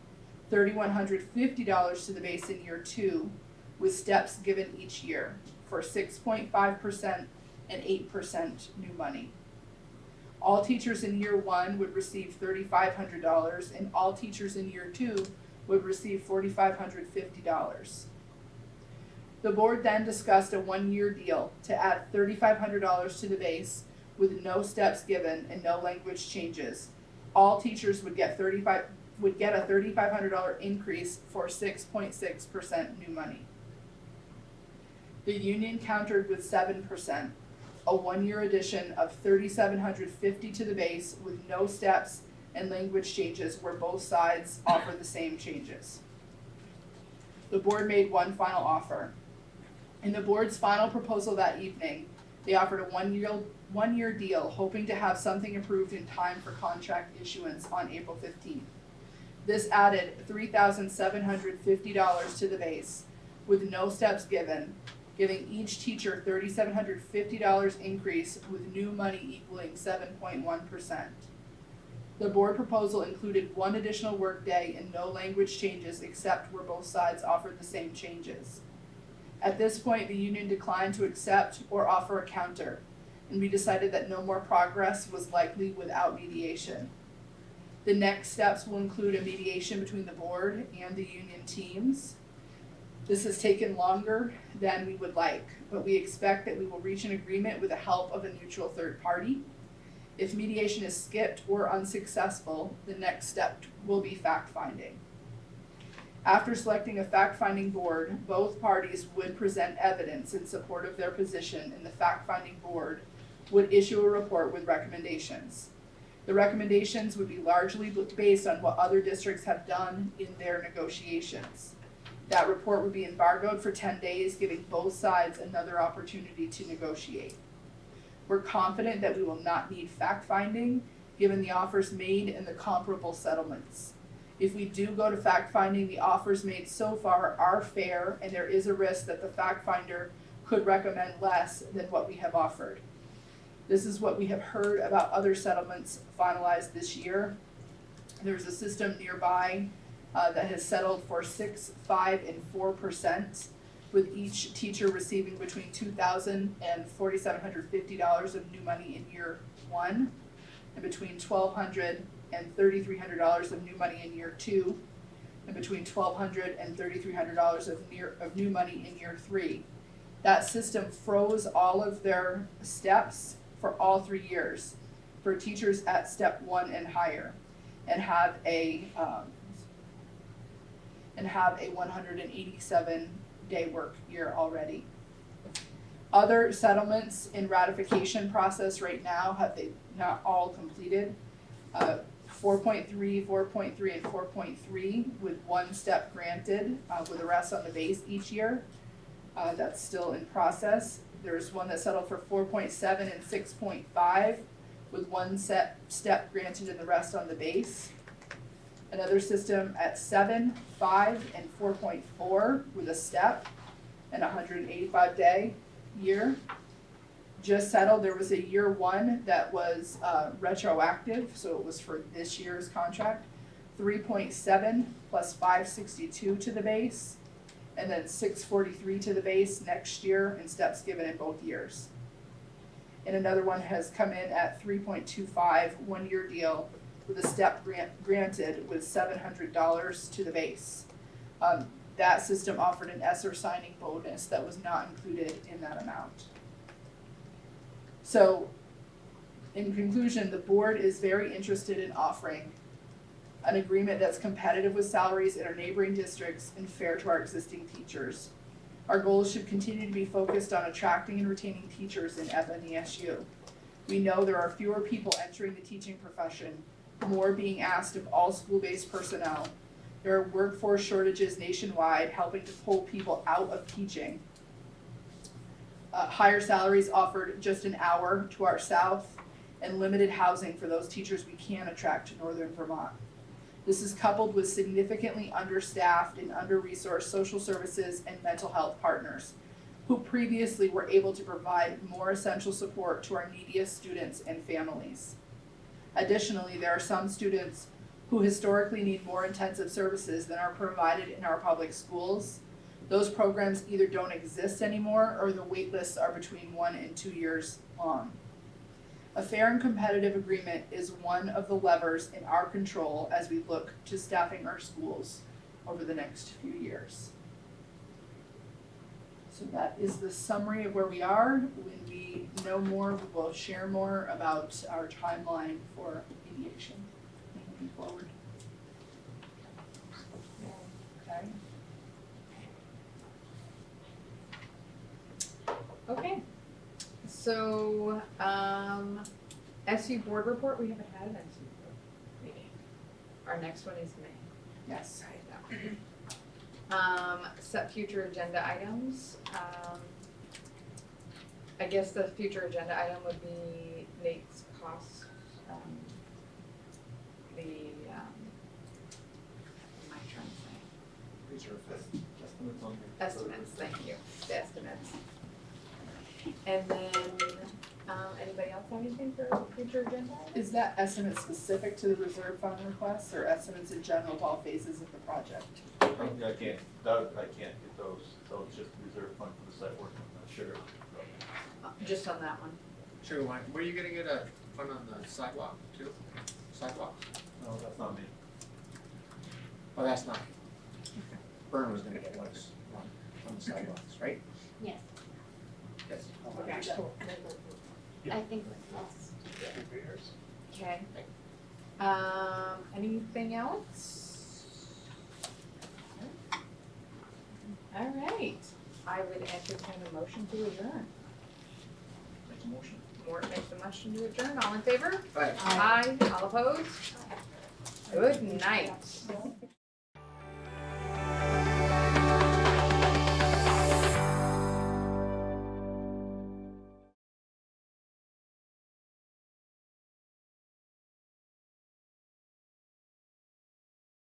$3,150 to the base in year 2, with steps given each year for 6.5% and 8% new money. All teachers in year 1 would receive $3,500, and all teachers in year 2 would receive $4,550. The board then discussed a 1-year deal to add $3,500 to the base with no steps given and no language changes. All teachers would get a $3,500 increase for 6.6% new money. The union countered with 7%, a 1-year addition of $3,750 to the base with no steps and language changes where both sides offer the same changes. The board made one final offer. In the board's final proposal that evening, they offered a 1-year deal, hoping to have something approved in time for contract issuance on April 15th. This added $3,750 to the base, with no steps given, giving each teacher $3,750 increase with new money equaling 7.1%. The board proposal included one additional workday and no language changes except where both sides offered the same changes. At this point, the union declined to accept or offer a counter, and we decided that no more progress was likely without mediation. The next steps will include a mediation between the board and the union teams. This has taken longer than we would like, but we expect that we will reach an agreement with the help of a neutral third party. If mediation is skipped or unsuccessful, the next step will be fact-finding. After selecting a fact-finding board, both parties would present evidence in support of their position, and the fact-finding board would issue a report with recommendations. The recommendations would be largely based on what other districts have done in their negotiations. That report would be embargoed for 10 days, giving both sides another opportunity to negotiate. We're confident that we will not need fact-finding, given the offers made and the comparable settlements. If we do go to fact-finding, the offers made so far are fair, and there is a risk that the fact-finder could recommend less than what we have offered. This is what we have heard about other settlements finalized this year. There's a system nearby that has settled for 6%, 5%, and 4%, with each teacher receiving between $2,000 and $4,750 of new money in year 1, and between $1,200 and $3,300 of new money in year 2, and between $1,200 and $3,300 of new money in year 3. That system froze all of their steps for all 3 years for teachers at step 1 and higher, and have a and have a 187-day work year already. Other settlements in ratification process right now have they not all completed. 4.3, 4.3, and 4.3 with one step granted, with the rest on the base each year. That's still in process. There's one that settled for 4.7 and 6.5 with one step granted and the rest on the base. Another system at 7, 5, and 4.4 with a step and 185-day year. Just settled, there was a year one that was retroactive, so it was for this year's contract. 3.7 plus 562 to the base, and then 643 to the base next year, and steps given in both years. And another one has come in at 3.25, 1 year deal with a step granted with $700 to the base. That system offered an ESSER signing bonus that was not included in that amount. So, in conclusion, the board is very interested in offering an agreement that's competitive with salaries in our neighboring districts and fair to our existing teachers. Our goals should continue to be focused on attracting and retaining teachers in FNESU. We know there are fewer people entering the teaching profession, more being asked of all school-based personnel. There are workforce shortages nationwide, helping to pull people out of teaching. Higher salaries offered just an hour to our south, and limited housing for those teachers we can attract to northern Vermont. This is coupled with significantly understaffed and under-resourced social services and mental health partners, who previously were able to provide more essential support to our neediest students and families. Additionally, there are some students who historically need more intensive services than are provided in our public schools. Those programs either don't exist anymore, or the wait lists are between 1 and 2 years long. A fair and competitive agreement is one of the levers in our control as we look to staffing our schools over the next few years. So that is the summary of where we are. When we know more, we will share more about our timeline for mediation moving forward. Okay. Okay, so, SU board report, we haven't had an SU board meeting. Our next one is May. Yes. Set future agenda items, I guess the future agenda item would be Nate's cost, what am I trying to say? Estimates on here. Estimates, thank you, the estimates. And then, anybody else have anything for future agenda items? Is that estimate specific to the reserve fund requests, or estimates in general of all phases of the project? I can't get those just reserve fund for the site work, I'm not sure. Just on that one. Sure, were you gonna get a fund on the sidewalk too? Sidewalks? No, that's not me. Oh, that's not. Byrne was gonna get one on the sidewalks, right? Yes. Yes. Okay, cool. I think that's. Okay. Anything else? All right, I would entertain a motion to adjourn. Make a motion. Mort makes a motion to adjourn, all in favor? Aye. Aye, all opposed? Good night.